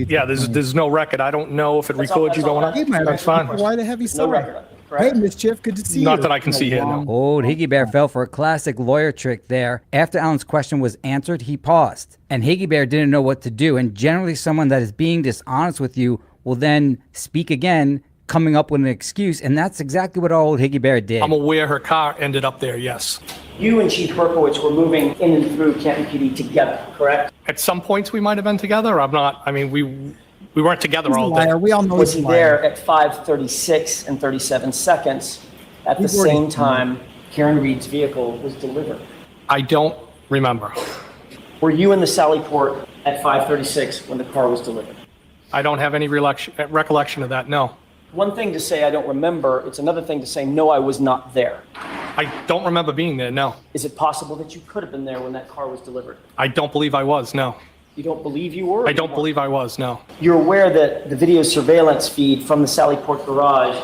Yeah, there's no record. I don't know if it records you going on. That's fine. Why the heavy No story? record. Hey, Mischief, good to see you. Not that I can see here. No. Old Higgy Bear fell for a classic lawyer trick there. After Alan's question was answered, he paused. And Higgy Bear didn't know what to do. And generally someone that is being dishonest with you will then speak again, coming up with an excuse. And that's exactly what old Higgy Bear did. I'm aware her car ended up there, yes. You and Chief Berkowitz were moving in and through Canton PD together, correct? At some points we might have been together. I'm not, I mean, we weren't together all day. We all know Was he's he a liar. there at 5:36 and 37 seconds at the same time Karen Reed's vehicle was delivered? I don't remember. Were you in the Sallyport at 5:36 when the car was delivered? I don't have any recollection of that, no. One thing to say I don't remember, it's another thing to say, no, I was not there. I don't remember being there, no. Is it possible that you could have been there when that car was delivered? I don't believe I was, no. You don't believe you were? I don't believe I was, no. You're aware that the video surveillance feed from the Sallyport garage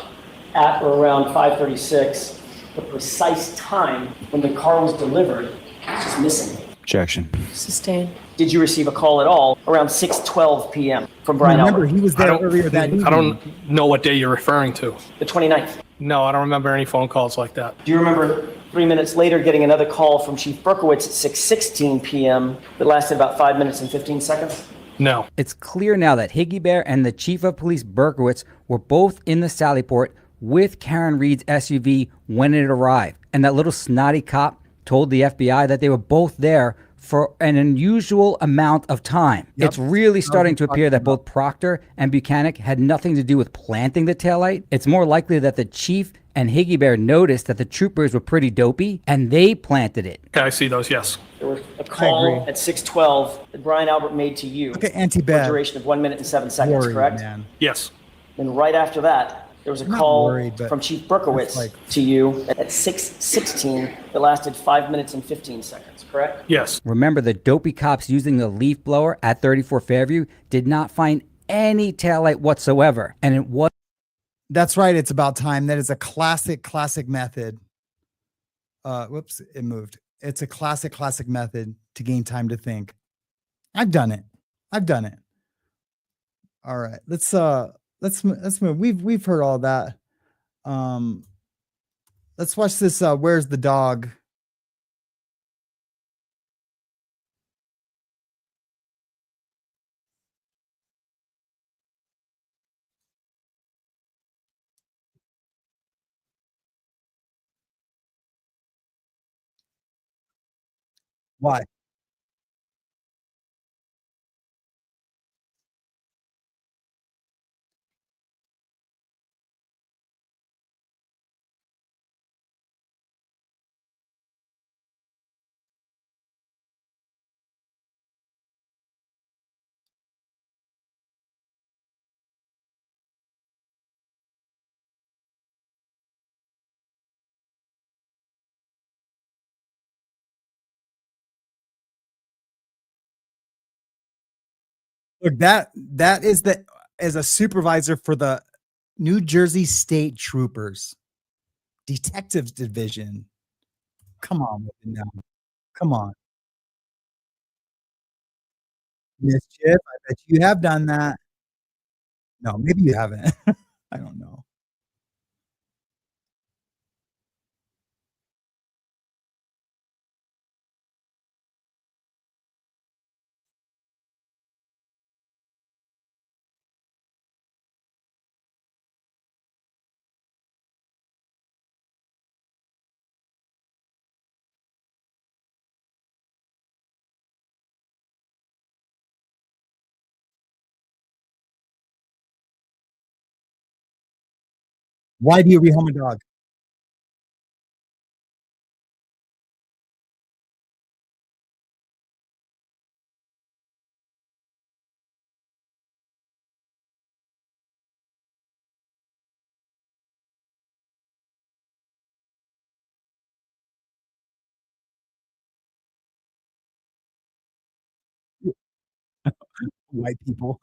at or around 5:36, the precise time when the car was delivered, is just missing. Objection. Sustained. Did you receive a call at all around 6:12 p.m. from Brian Remember, Albert? he was there earlier that evening. I don't know what day you're referring to. The 29th. No, I don't remember any phone calls like that. Do you remember 3 minutes later getting another call from Chief Berkowitz at 6:16 p.m. that lasted about 5 minutes and 15 seconds? No. It's clear now that Higgy Bear and the chief of police Berkowitz were both in the Sallyport with Karen Reed's SUV when it arrived. And that little snotty cop told the FBI that they were both there for an unusual amount of time. Yep. It's really starting to appear that both Proctor and Buchanan had nothing to do with planting the taillight. It's more likely that the chief and Higgy Bear noticed that the troopers were pretty dopey and they planted it. Okay, I see those, yes. There was a call at 6:12 that Brian Albert made to you. Okay, For a anti-bad. duration of 1 minute and 7 seconds, Worried, correct? man. Yes. And right after that, there was a I'm not call worried, but from Chief Berkowitz it's like- to you at 6:16 that lasted 5 minutes and 15 seconds, correct? Yes. Remember, the dopey cops using the leaf blower at 34 Fairview did not find any taillight whatsoever. And it was. That's right. It's about time. That is a classic method. Whoops, it moved. It's a classic method to gain time to think. I've done it. All right. Let's move. We've heard all that. Let's watch this. Where's the dog? Why? Look, that is as a supervisor for the New Jersey State Troopers, Detectives Division. Come on, with it now. Come on. Mischief, I bet you have done that. No, maybe you haven't. I don't know. Why do you rehome a dog? White people.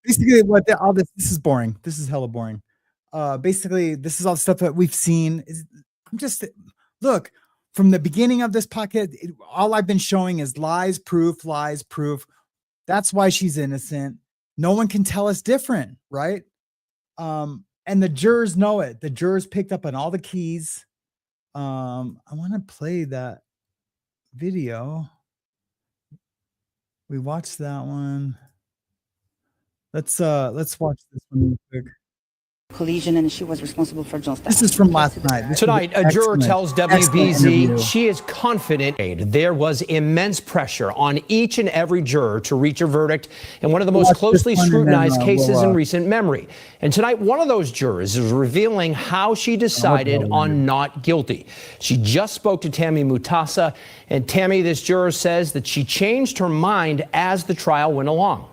Basically, all this is boring. This is hella boring. Basically, this is all stuff that we've seen. I'm just look from the beginning of this pocket. All I've been showing is lies, proof, lies, proof. That's why she's innocent. No one can tell us different, right? And the jurors know it. The jurors picked up on all the keys. I want to play that video. We watched that one. Let's watch this one real quick. Collision, and she was responsible for John's death. This is from last night. Tonight, a juror tells WBZ she is confident there was immense pressure on each and every juror to reach a verdict in one of the most closely scrutinized cases in recent memory. And tonight, one of those jurors is revealing how she decided on not guilty. She just spoke to Tammy Mutasa, and Tammy, this juror says that she changed her mind as the trial went along.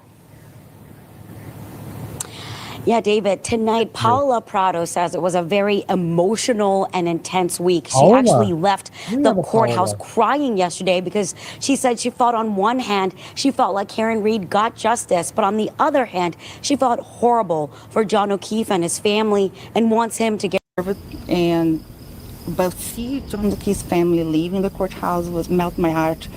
Yeah, David, tonight, Paula Prado says it was a very emotional and intense week. She Paula. actually left We the have a courthouse Paula. crying yesterday because she said she felt on one hand, she felt like Karen Reed got justice, but on the other hand, she felt horrible for John O'Keefe and his family and wants him to get. But see John O'Keefe's family leaving the courthouse was melt my heart.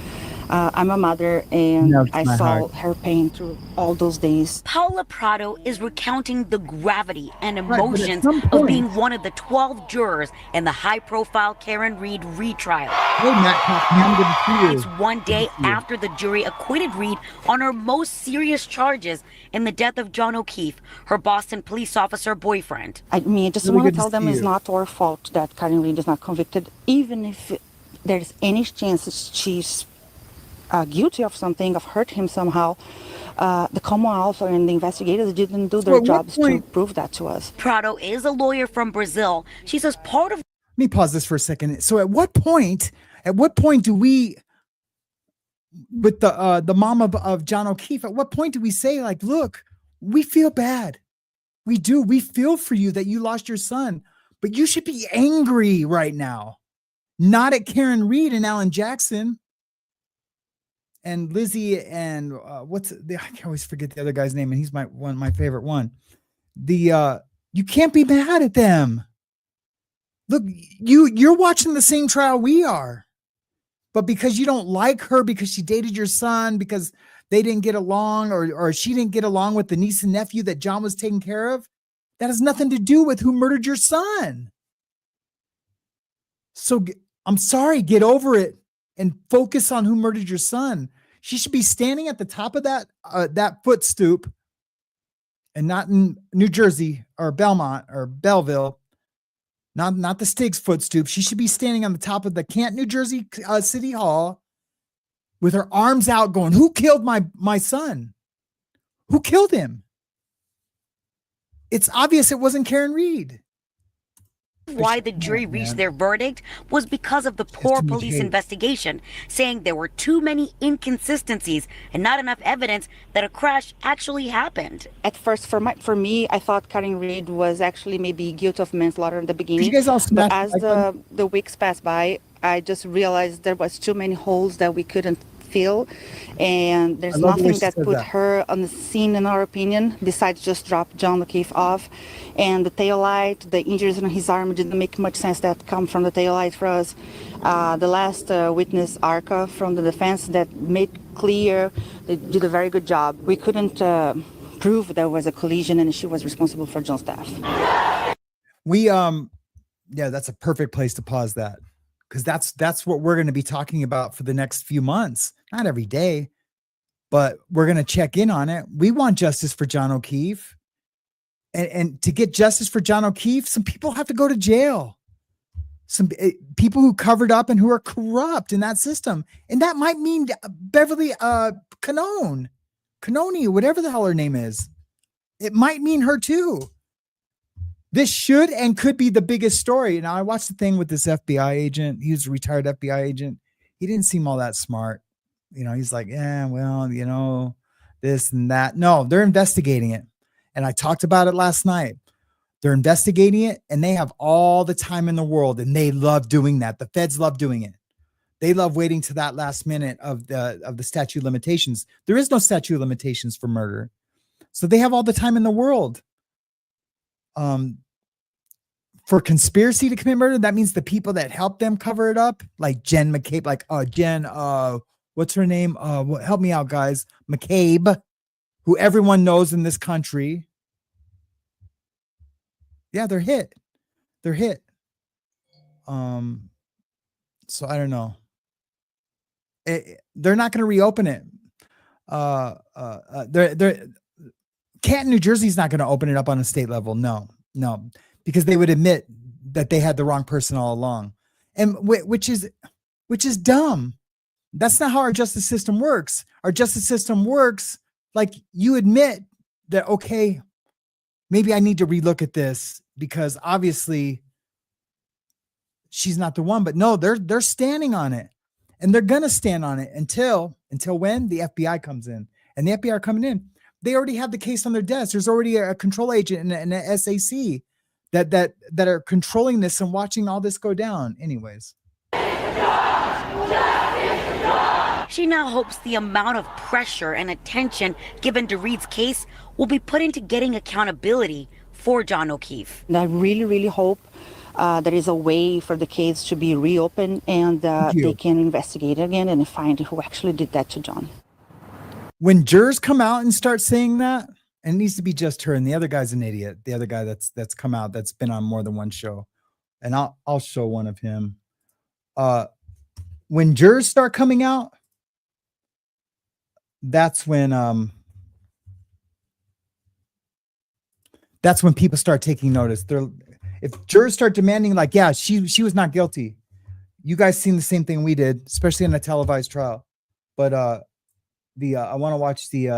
I'm a mother, and I saw her pain through all those days. Paula Prado is recounting the gravity and but at emotions some of point- being one of the 12 jurors in the high-profile Karen Reed retrial. Hey, Matt Coffman, good to see you. It's one day after the jury acquitted Reed on her most serious charges in the death of John O'Keefe, her Boston police officer boyfriend. I mean, I just Really want good to to tell them see it's you. not our fault that Karen Reed is not convicted, even if there's any chance she's guilty of something, of hurt him somehow. The Commonwealth and the investigators didn't do their So at what jobs to point- prove that to us. Prado is a lawyer from Brazil. She says part of Let me pause this for a second. So at what point do we, with the mom of John O'Keefe, at what point do we say, like, look, we feel bad. We do. We feel for you that you lost your son, but you should be angry right now, not at Karen Reed and Alan Jackson and Lizzie and I always forget the other guy's name, and he's my favorite one. You can't be mad at them. Look, you're watching the same trial we are, but because you don't like her because she dated your son, because they didn't get along, or she didn't get along with the niece and nephew that John was taking care of, that has nothing to do with who murdered your son. So I'm sorry, get over it and focus on who murdered your son. She should be standing at the top of that foot stoop, and not in New Jersey or Belmont or Belleville, not the Stiggs foot stoop. She should be standing on the top of the Canton, New Jersey City Hall with her arms out going, who killed my son? Who killed him? It's obvious it wasn't Karen Reed. why the jury reached their verdict was because of the poor police investigation, saying there were too many inconsistencies and not enough evidence that a crash actually happened. At first, for me, I thought Karen Reed was actually maybe guilty of manslaughter in the beginning. You guys all but smashed as the weeks passed by, I just realized there was too many holes that we couldn't fill, and there's I love the way nothing she that said put that. her on the scene, in our opinion, besides just drop John O'Keefe off. And the tail light, the injuries on his arm didn't make much sense that come from the tail light for us. The last witness, Arca, from the defense, that made clear, they did a very good job. We couldn't prove there was a collision and she was responsible for John's death. That's a perfect place to pause that, because that's what we're going to be talking about for the next few months. Not every day, but we're going to check in on it. We want justice for John O'Keefe, and to get justice for John O'Keefe, some people have to go to jail. Some people who covered up and who are corrupt in that system, and that might mean Beverly Canone, whatever the hell her name is. It might mean her too. This should and could be the biggest story. Now, I watched the thing with this FBI agent. He was a retired FBI agent. He didn't seem all that smart. He's like, yeah, well, this and that. No, they're investigating it. And I talked about it last night. They're investigating it, and they have all the time in the world, and they love doing that. The feds love doing it. They love waiting to that last minute of the statute of limitations. There is no statute of limitations for murder. So they have all the time in the world. For conspiracy to commit murder, that means the people that help them cover it up, like Jen McCabe, what's her name? Help me out, guys. McCabe, who everyone knows in this country. Yeah, they're hit. They're hit. So I don't know. They're not going to reopen it. Canton, New Jersey is not going to open it up on a state level. No, because they would admit that they had the wrong person all along, and which is dumb. That's not how our justice system works. Our justice system works like you admit that, okay, maybe I need to relook at this because obviously she's not the one. But no, they're standing on it, and they're gonna stand on it until when the FBI comes in, and the FBI are coming in. They already have the case on their desk. There's already a control agent and an SAC that are controlling this and watching all this go down. Anyways. She now hopes the amount of pressure and attention given to Reed's case will be put into getting accountability for John O'Keefe. And I really, really hope there is a way for the case to be reopened and they can investigate again and find who actually did that to John. When jurors come out and start saying that, and it needs to be just her, and the other guy's an idiot. The other guy that's come out, that's been on more than one show, and I'll show one of him. When jurors start coming out, that's when people start taking notice. If jurors start demanding, like, yeah, she was not guilty. You guys seen the same thing we did, especially in a televised trial. But I want to watch the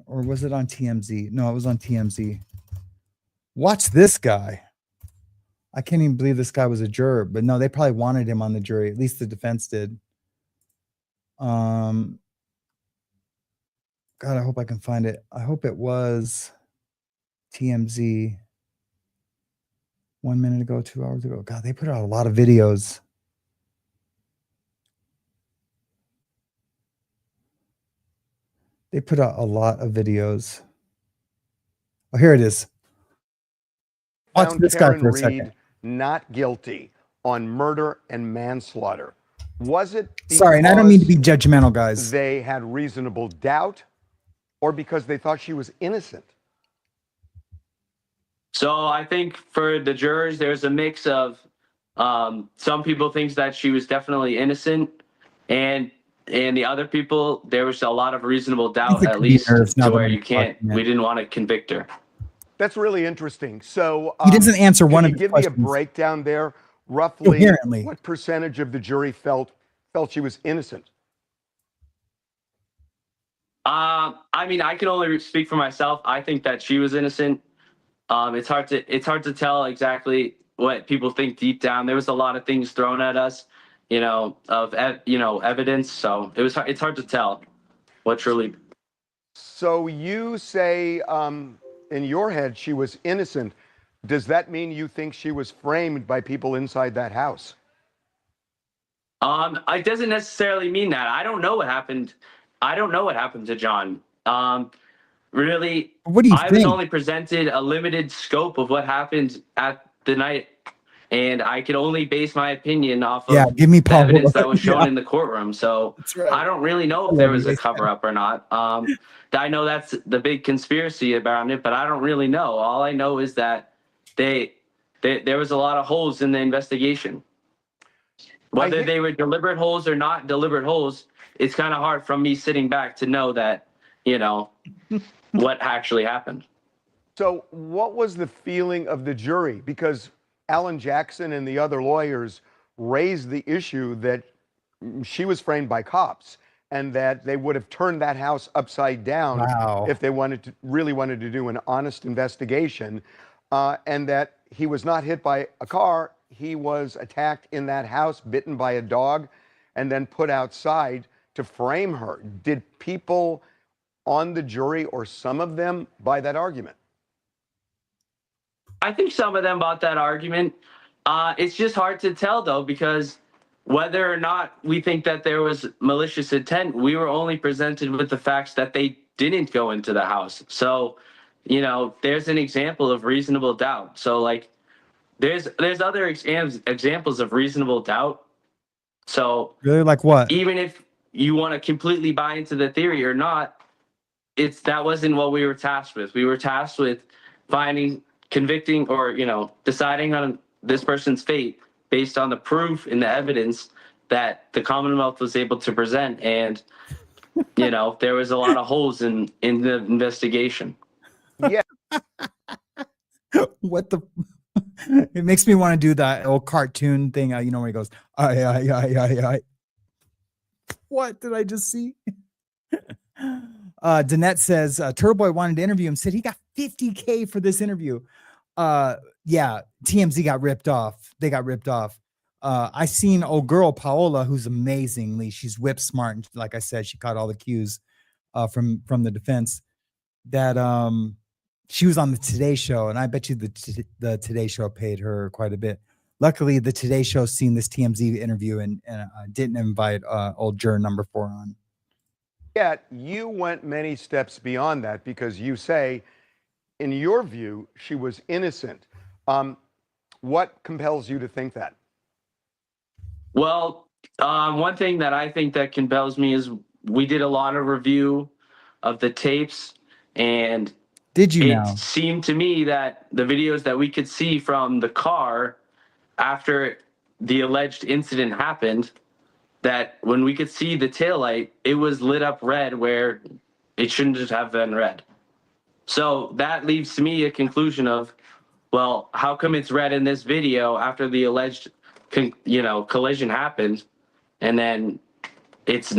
or was it on TMZ? No, it was on TMZ. Watch this guy. I can't even believe this guy was a juror, but no, they probably wanted him on the jury. At least the defense did. God, I hope I can find it. I hope it was TMZ 1 minute ago, 2 hours ago. God, they put out a lot of videos. They put out a lot of videos. Oh, here it is. Watch this guy for a second. Not guilty on murder and manslaughter. Was it? Sorry, and I don't mean to be judgmental, guys. They had reasonable doubt, or because they thought she was innocent? So I think for the jurors, there's a mix of some people think that she was definitely innocent, and the other people, there was a lot of reasonable doubt, at least to where you can't. We didn't want to convict her. That's really interesting. So he doesn't answer one of the questions. Give me a breakdown there, roughly. What percentage of the jury felt she was innocent? I mean, I can only speak for myself. I think that she was innocent. It's hard to tell exactly what people think deep down. There was a lot of things thrown at us, of evidence. So it's hard to tell what truly. So you say in your head she was innocent. Does that mean you think she was framed by people inside that house? It doesn't necessarily mean that. I don't know what happened. I don't know what happened to John. Really, what do you think? I was only presented a limited scope of what happened at the night, and I could only base my opinion off of the evidence that was shown in the courtroom. So I don't really know if there was a cover-up or not. I know that's the big conspiracy around it, but I don't really know. All I know is that there was a lot of holes in the investigation. Whether they were deliberate holes or not deliberate holes, it's kind of hard from me sitting back to know that, what actually happened. So what was the feeling of the jury? Because Alan Jackson and the other lawyers raised the issue that she was framed by cops and that they would have turned that house upside down if they really wanted to do an honest investigation, and that he was not hit by a car. He was attacked in that house, bitten by a dog, and then put outside to frame her. Did people on the jury, or some of them, buy that argument? I think some of them bought that argument. It's just hard to tell, though, because whether or not we think that there was malicious intent, we were only presented with the facts that they didn't go into the house. So, there's an example of reasonable doubt. So, like, there's other examples of reasonable doubt. So, really, like what? Even if you want to completely buy into the theory or not, that wasn't what we were tasked with. We were tasked with finding, convicting, or deciding on this person's fate based on the proof and the evidence that the Commonwealth was able to present. And there was a lot of holes in the investigation. Yeah. What the? It makes me want to do that old cartoon thing. Where he goes, I. What did I just see? Danette says Turtle Boy wanted to interview him, said he got $50K for this interview. Yeah, TMZ got ripped off. They got ripped off. I seen old girl Paola, who's amazingly, she's whip smart, and like I said, she caught all the cues from the defense. That she was on the Today Show, and I bet you the Today Show paid her quite a bit. Luckily, the Today Show seen this TMZ interview and didn't invite old juror number 4 on. Yet you went many steps beyond that because you say, in your view, she was innocent. What compels you to think that? Well, one thing that I think that compels me is we did a lot of review of the tapes, and did you it seemed to me that the videos that we could see from the car after the alleged incident happened, that when we could see the taillight, it was lit up red where it shouldn't just have been red. So that leaves to me a conclusion of, well, how come it's red in this video after the alleged, collision happened, and then it's,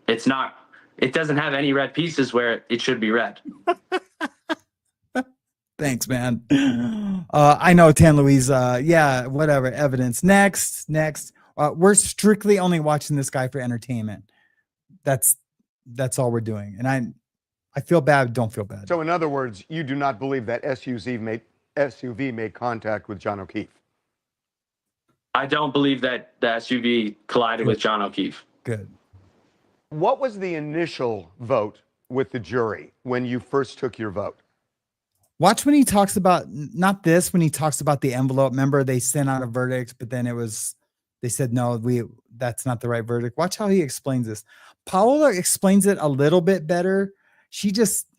it's not, it doesn't have any red pieces where it should be red. Thanks, man. I know, Tan Louise. Yeah, whatever. Evidence. Next. We're strictly only watching this guy for entertainment. That's all we're doing. And I feel bad. Don't feel bad. So in other words, you do not believe that SUV made contact with John O'Keefe? I don't believe that the SUV collided with John O'Keefe. Good. What was the initial vote with the jury when you first took your vote? Watch when he talks about, not this, when he talks about the envelope. Remember, they sent out a verdict, but then they said, no, that's not the right verdict. Watch how he explains this. Paola explains it a little bit better.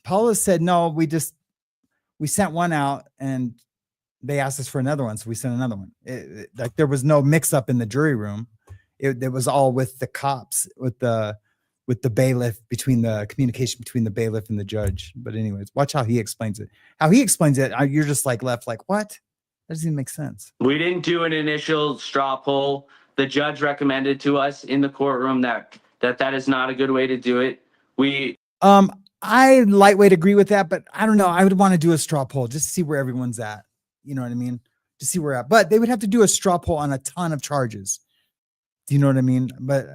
Paola said, no, we sent one out and they asked us for another one. So we sent another one. Like there was no mix up in the jury room. It was all with the cops, with the bailiff, between the communication between the bailiff and the judge. But anyways, watch how he explains it. How he explains it, you're just like left like, what? That doesn't even make sense. We didn't do an initial straw poll. The judge recommended to us in the courtroom that is not a good way to do it. I lightweight agree with that, but I don't know. I would want to do a straw poll just to see where everyone's at. You know what I mean? To see where we're at. But they would have to do a straw poll on a ton of charges. Do you know what I mean? But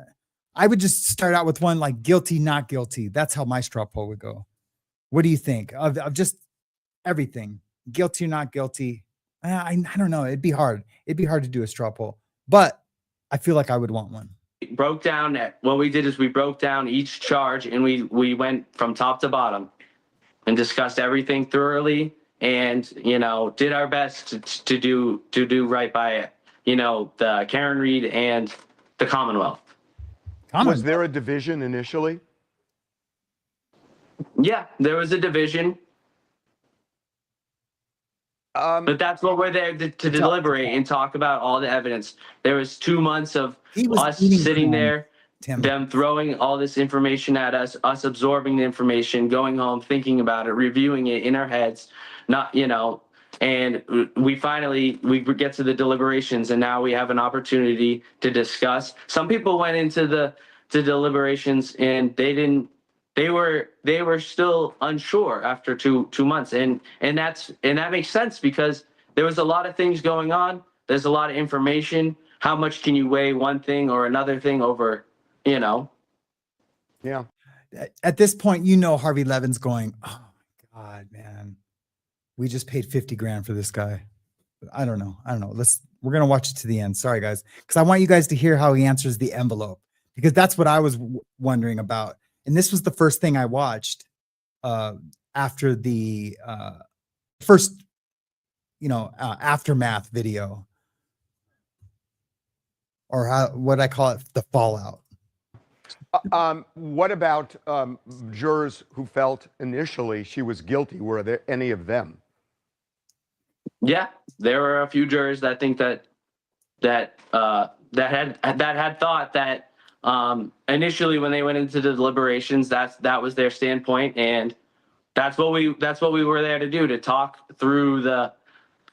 I would just start out with one like guilty, not guilty. That's how my straw poll would go. What do you think of just everything? Guilty or not guilty? I don't know. It'd be hard. It'd be hard to do a straw poll, but I feel like I would want one. What we did is we broke down each charge, and we went from top to bottom and discussed everything thoroughly, and did our best to do right by the Karen Reed and the Commonwealth. Was there a division initially? Yeah, there was a division. But that's what we're there to deliberate and talk about all the evidence. There was 2 months of us sitting there, them throwing all this information at us absorbing the information, going home, thinking about it, reviewing it in our heads, and we get to the deliberations, and now we have an opportunity to discuss. Some people went into the deliberations and they were still unsure after two months, and that makes sense because there was a lot of things going on. There's a lot of information. How much can you weigh one thing or another thing over, Yeah. At this point, Harvey Levin's going, oh my God, man, we just paid 50 grand for this guy. I don't know. We're going to watch it to the end. Sorry, guys, because I want you guys to hear how he answers the envelope, because that's what I was wondering about. And this was the first thing I watched after the first, aftermath video, or what I call it, the fallout. What about jurors who felt initially she was guilty? Were there any of them? Yeah, there were a few jurors that think that had thought that initially when they went into the deliberations, that was their standpoint, and that's what we were there to do, to talk through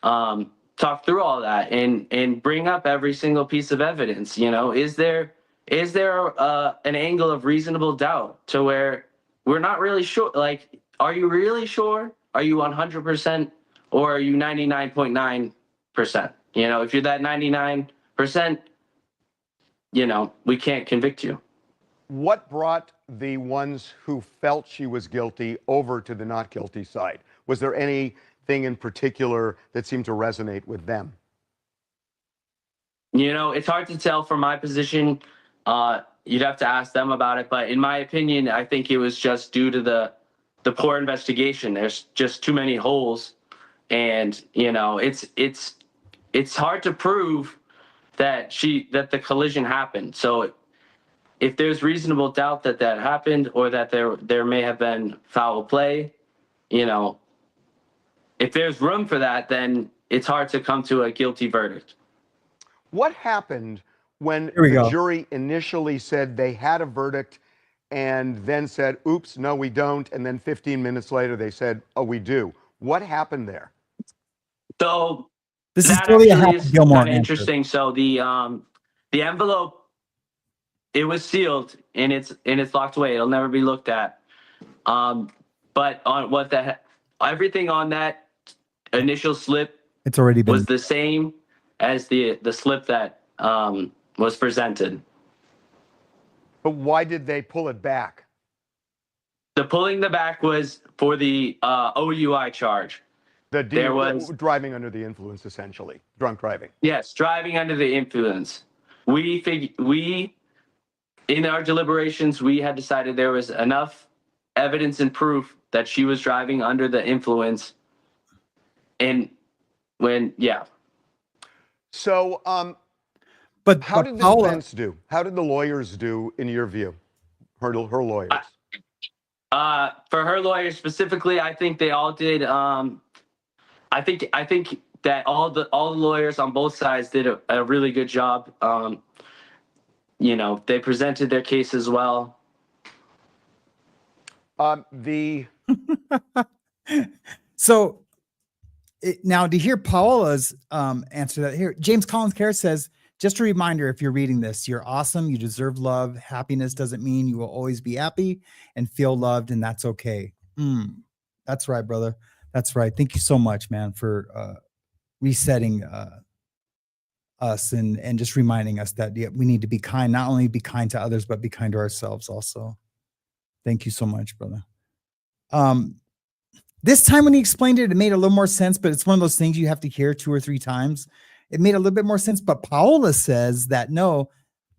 all that and bring up every single piece of evidence. Is there an angle of reasonable doubt to where we're not really sure? Like, are you really sure? Are you 100%, or are you 99.9%? If you're that 99 we can't convict you. What brought the ones who felt she was guilty over to the not guilty side? Was there anything in particular that seemed to resonate with them? It's hard to tell from my position. You'd have to ask them about it. But in my opinion, I think it was just due to the poor investigation. There's just too many holes. And, it's hard to prove that the collision happened. So if there's reasonable doubt that happened, or that there may have been foul play, if there's room for that, then it's hard to come to a guilty verdict. What happened when the jury initially said they had a verdict and then said, oops, no, we don't, and then 15 minutes later they said, oh, we do? What happened there? So this that is really actually a Gilmore kind of answer. interesting. So the envelope, it was sealed and it's locked away. It'll never be looked at. But on everything on that initial slip, it's already been was the same as the slip that was presented. But why did they pull it back? The pulling the back was for the OUI charge. There was driving under the influence, essentially, drunk driving. Yes, driving under the influence. We in our deliberations, we had decided there was enough evidence and proof that she was driving under the influence. And So, but how did the defense do? How did the lawyers do, in your view? Her lawyers. For her lawyers specifically, I think they all did. I think that all the lawyers on both sides did a really good job. They presented their case as well. So now to hear Paola's answer that here, James Collins Care says, just a reminder, if you're reading this, you're awesome. You deserve love. Happiness doesn't mean you will always be happy and feel loved, and that's okay. That's right, brother. That's right. Thank you so much, man, for resetting us and just reminding us that we need to be kind, not only be kind to others, but be kind to ourselves also. Thank you so much, brother. This time when he explained it, it made a little more sense, but it's one of those things you have to hear 2 or 3 times. It made a little bit more sense, but Paola says that no,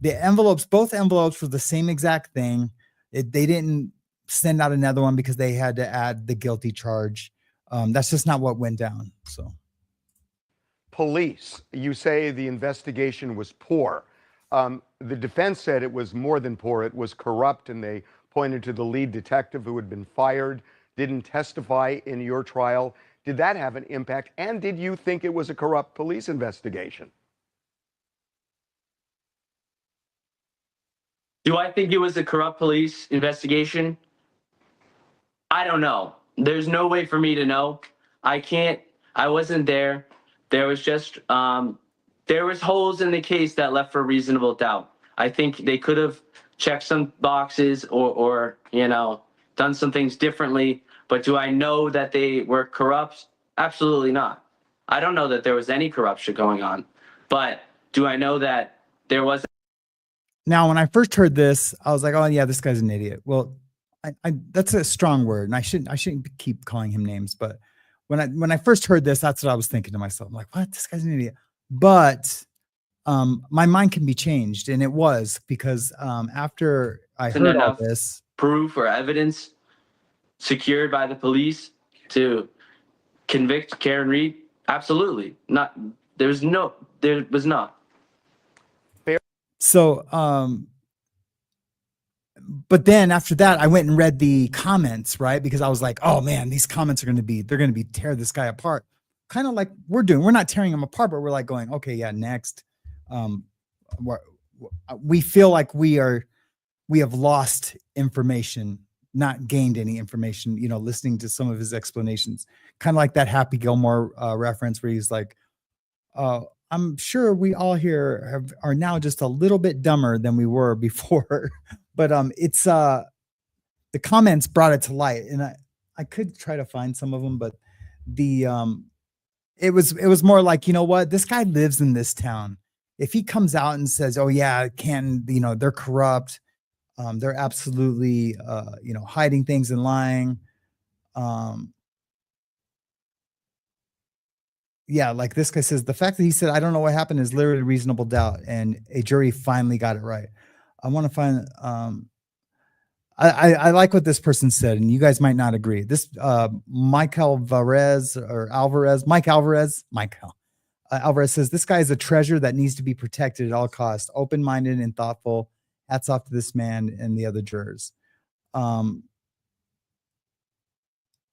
both envelopes were the same exact thing. They didn't send out another one because they had to add the guilty charge. That's just not what went down. So, police, you say the investigation was poor. The defense said it was more than poor. It was corrupt, and they pointed to the lead detective who had been fired, didn't testify in your trial. Did that have an impact? And did you think it was a corrupt police investigation? Do I think it was a corrupt police investigation? I don't know. There's no way for me to know. I wasn't there. There was just, there was holes in the case that left for reasonable doubt. I think they could have checked some boxes or done some things differently. But do I know that they were corrupt? Absolutely not. I don't know that there was any corruption going on. But do I know that there was? Now, when I first heard this, I was like, oh yeah, this guy's an idiot. Well, that's a strong word, and I shouldn't keep calling him names. But when I first heard this, that's what I was thinking to myself. I'm like, what? This guy's an idiot. But my mind can be changed, and it was because after I heard all this, proof or evidence secured by the police to convict Karen Reed? Absolutely not. There was not. So, but then after that, I went and read the comments, right? Because I was like, oh man, these comments they're going to be tear this guy apart. Kind of like we're not tearing him apart, but we're like going, okay, yeah, next. We feel like we have lost information, not gained any information, listening to some of his explanations, kind of like that Happy Gilmore reference where he's like, I'm sure we all here are now just a little bit dumber than we were before. But it's the comments brought it to light, and I could try to find some of them, but it was more like, you know what, this guy lives in this town. if he comes out and says, oh yeah, they're corrupt, they're absolutely, hiding things and lying. Yeah, like this guy says, the fact that he said, I don't know what happened is literally reasonable doubt. And a jury finally got it right. I want to find, I like what this person said, and you guys might not agree. This, Mike Alvarez says, this guy is a treasure that needs to be protected at all costs, open-minded and thoughtful. Hats off to this man and the other jurors.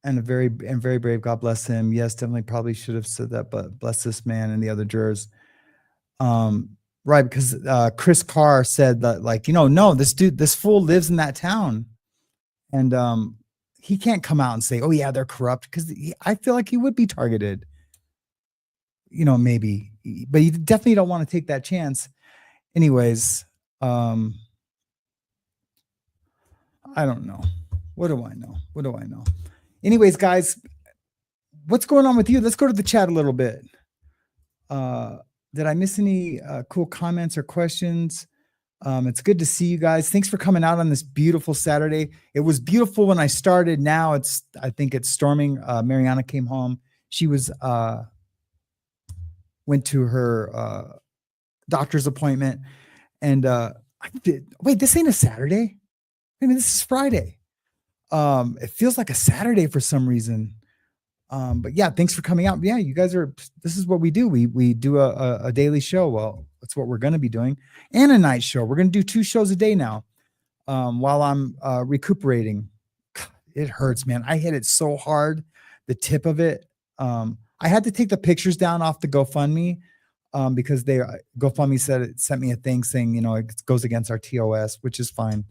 And very brave. God bless him. Yes, definitely probably should have said that, but bless this man and the other jurors. Right, because Chris Carr said that, like, no, this fool lives in that town. And he can't come out and say, oh yeah, they're corrupt, because I feel like he would be targeted. Maybe, but you definitely don't want to take that chance. Anyways, I don't know. What do I know? Anyways, guys, what's going on with you? Let's go to the chat a little bit. Did I miss any cool comments or questions? It's good to see you guys. Thanks for coming out on this beautiful Saturday. It was beautiful when I started. Now I think it's storming. Mariana came home. She went to her doctor's appointment, and wait, this ain't a Saturday. I mean, this is Friday. It feels like a Saturday for some reason. But yeah, thanks for coming out. Yeah, you guys this is what we do. We do a daily show. Well, that's what we're going to be doing, and a night show. We're going to do 2 shows a day now, while I'm recuperating. God, it hurts, man. I hit it so hard, the tip of it. I had to take the pictures down off the GoFundMe, because GoFundMe sent me a thing saying, it goes against our TOS, which is fine.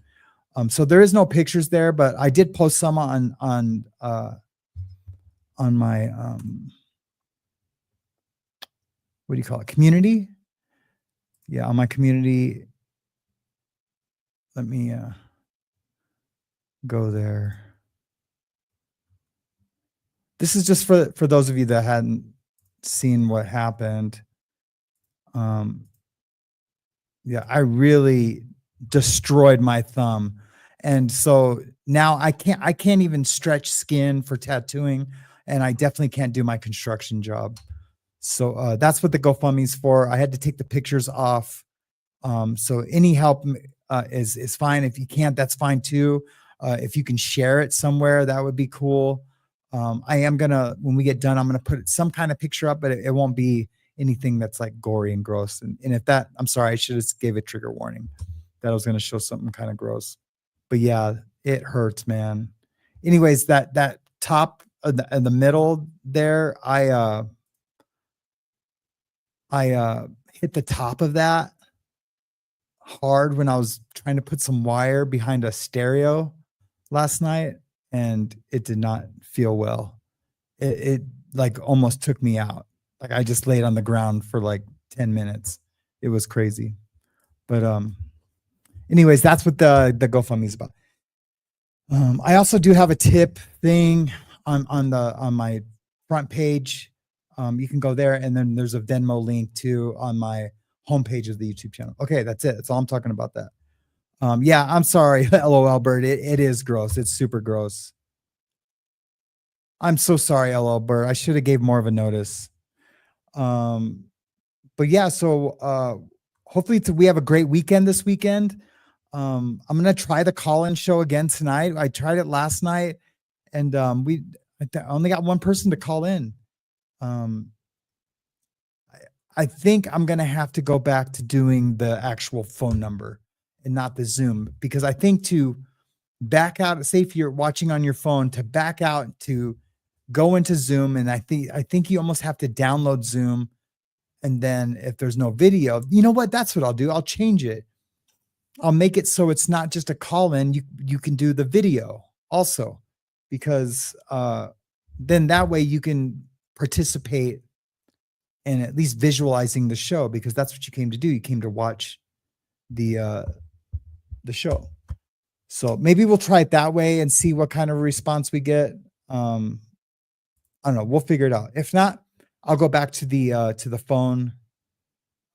So there is no pictures there, but I did post some on my what do you call it? Community. Yeah, on my community. Let me go there. This is just for those of you that hadn't seen what happened. Yeah, I really destroyed my thumb. And so now I can't even stretch skin for tattooing, and I definitely can't do my construction job. So that's what the GoFundMe is for. I had to take the pictures off. So any help is fine. If you can't, that's fine too. If you can share it somewhere, that would be cool. I am gonna, when we get done, I'm gonna put some kind of picture up, but it won't be anything that's like gory and gross. And if that, I'm sorry, I should have gave a trigger warning that I was gonna show something kind of gross. But yeah, it hurts, man. Anyways, that top in the middle there, I hit the top of that hard when I was trying to put some wire behind a stereo last night, and it did not feel well. It like almost took me out. Like I just laid on the ground for like 10 minutes. It was crazy. But anyways, that's what the GoFundMe is about. I also do have a tip thing on my front page. You can go there, and then there's a Venmo link too on my homepage of the YouTube channel. Okay, that's it. That's all I'm talking about. That. Yeah, I'm sorry, LOL Bird. It is gross. It's super gross. I'm so sorry, LOL Bird. I should have gave more of a notice. But yeah, so hopefully we have a great weekend this weekend. I'm gonna try the call-in show again tonight. I tried it last night, and I only got one person to call in. I think I'm gonna have to go back to doing the actual phone number and not the Zoom, because I think to back out, say if you're watching on your phone, to back out to go into Zoom, and I think you almost have to download Zoom, and then if there's no video, you know what? That's what I'll do. I'll change it. I'll make it so it's not just a call in. You can do the video also, because then that way you can participate in at least visualizing the show, because that's what you came to do. You came to watch the show. So maybe we'll try it that way and see what kind of response we get. I don't know. We'll figure it out. If not, I'll go back to the phone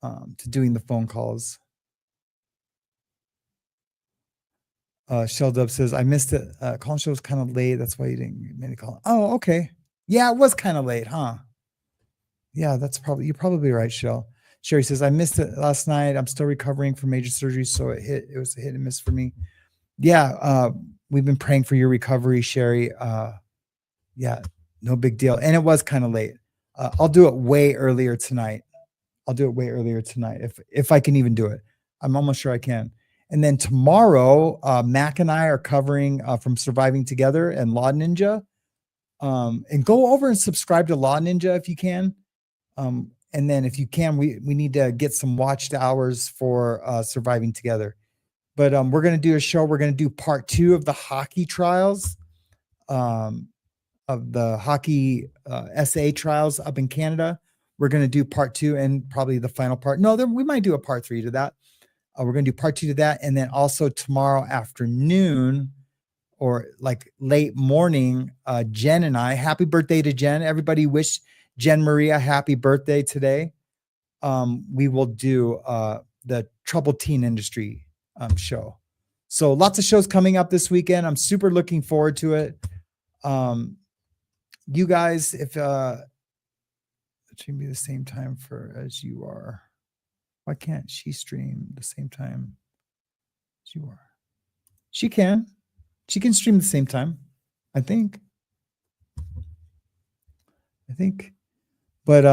to doing the phone calls. Shell Dub says, I missed it. Call show was kind of late. That's why you didn't get me to call. Oh, okay. Yeah, it was kind of late, huh? Yeah, you're probably right, Shell. Sherry says, I missed it last night. I'm still recovering from major surgery, so it was a hit and miss for me. Yeah, we've been praying for your recovery, Sherry. Yeah, no big deal. And it was kind of late. I'll do it way earlier tonight. If I can even do it. I'm almost sure I can. And then tomorrow, Mac and I are covering from Surviving Together and Law Ninja. And go over and subscribe to Law Ninja if you can. And then if you can, we need to get some watched hours for Surviving Together. But we're going to do a show. We're going to do part 2 of the hockey trials, of the hockey SA trials up in Canada. We're going to do part 2 and probably the final part. No, then we might do a part 3 to that. We're going to do part 2 to that. And then also tomorrow afternoon or like late morning, Jen and I, happy birthday to Jen. Everybody wish Jen Maria happy birthday today. We will do the Troubled Teen Industry show. So lots of shows coming up this weekend. I'm super looking forward to it. You guys, if it should be the same time as you are. Why can't she stream the same time as you are? She can. She can stream the same time, I think. But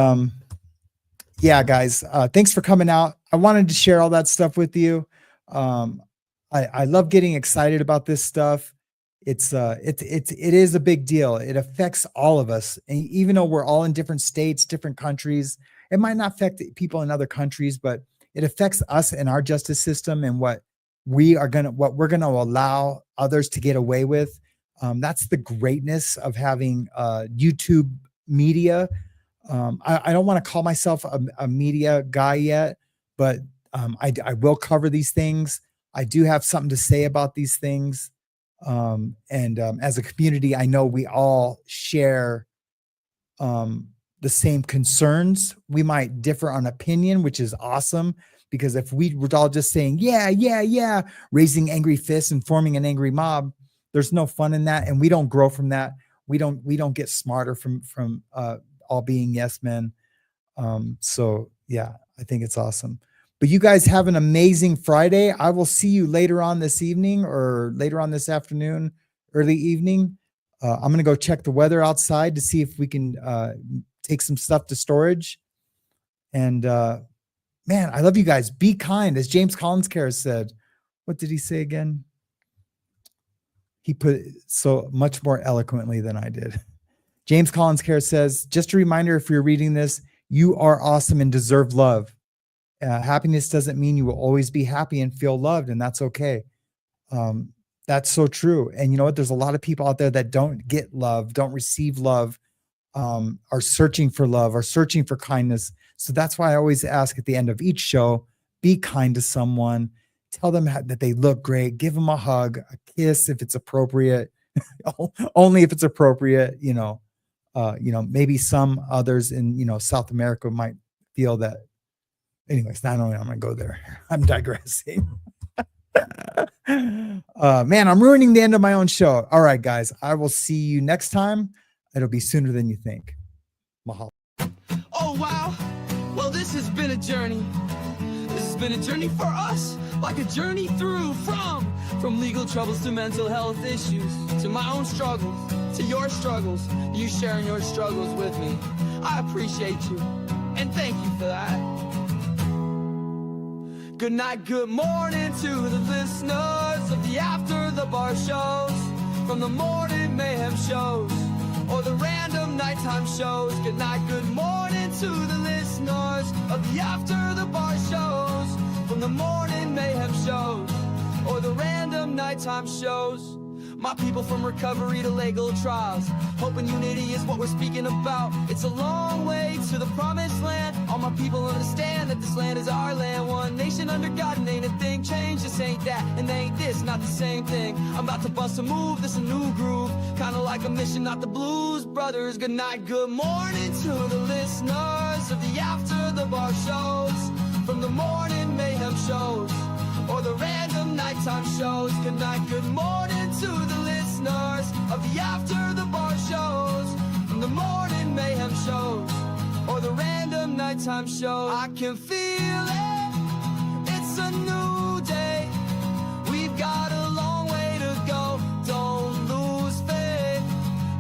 yeah, guys, thanks for coming out. I wanted to share all that stuff with you. I love getting excited about this stuff. It is a big deal. It affects all of us. And even though we're all in different states, different countries, it might not affect people in other countries, but it affects us and our justice system and what we're going to allow others to get away with. That's the greatness of having YouTube media. I don't want to call myself a media guy yet, but I will cover these things. I do have something to say about these things. And as a community, I know we all share the same concerns. We might differ on opinion, which is awesome, because if we were all just saying, yeah, raising angry fists and forming an angry mob, there's no fun in that. And we don't grow from that. We don't get smarter from all being yes men. So yeah, I think it's awesome. But you guys have an amazing Friday. I will see you later on this evening or later on this afternoon, early evening. I'm going to go check the weather outside to see if we can take some stuff to storage. And man, I love you guys. Be kind, as James Collins Care said. What did he say again? He put it so much more eloquently than I did. James Collins Care says, just a reminder, if you're reading this, you are awesome and deserve love. Happiness doesn't mean you will always be happy and feel loved, and that's okay. That's so true. And you know what? There's a lot of people out there that don't get love, don't receive love, are searching for love, are searching for kindness. So that's why I always ask at the end of each show, be kind to someone, tell them that they look great, give them a hug, a kiss if it's appropriate, only if it's appropriate. Maybe some others in South America might feel that. Anyways, not only I'm going to go there. I'm digressing. Man, I'm ruining the end of my own show. All right, guys, I will see you next time. It'll be sooner than you think. Mahalo. Oh, wow. Well, this has been a journey. This has been a journey for us, like a journey through from legal troubles to mental health issues, to my own struggles, to your struggles, you sharing your struggles with me. I appreciate you, and thank you for that. Good night, good morning to the listeners of the After the Bar shows, from the morning mayhem shows, or the random nighttime shows. Good night, good morning to the listeners of the After the Bar shows, from the morning mayhem shows, or the random nighttime shows. My people from recovery to legal trials, hope and unity is what we're speaking about. It's a long way to the promised land. All my people understand that this land is our land. One nation under God, and ain't a thing changed. This ain't that, and ain't this, not the same thing. I'm about to bust a move, this a new groove, kinda like a mission, not the Blues Brothers. Good night, good morning to the listeners of the After the Bar shows, from the morning mayhem shows or the random nighttime shows. Good night, good morning to the listeners of the After the Bar shows, from the morning mayhem shows or the random nighttime shows. I can feel it, it's a new day. We've got a long way to go. Don't lose faith,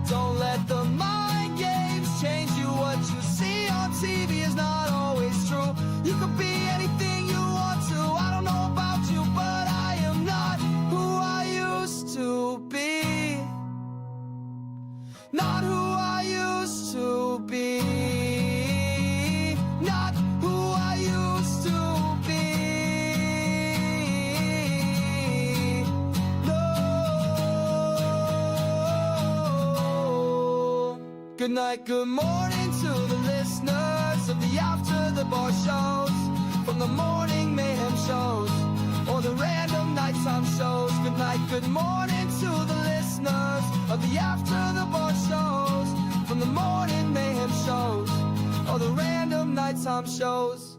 don't let the mind games change you. What you see on TV is not always true. You could be anything you want to. I don't know about you, but I am not who I used to be. Not who I used to be. Not who I used to be. No. Good night, good morning to the listeners of the After the Bar shows, from the morning mayhem shows or the random nighttime shows. Good night, good morning to the listeners of the After the Bar shows, from the morning mayhem shows or the random nighttime shows.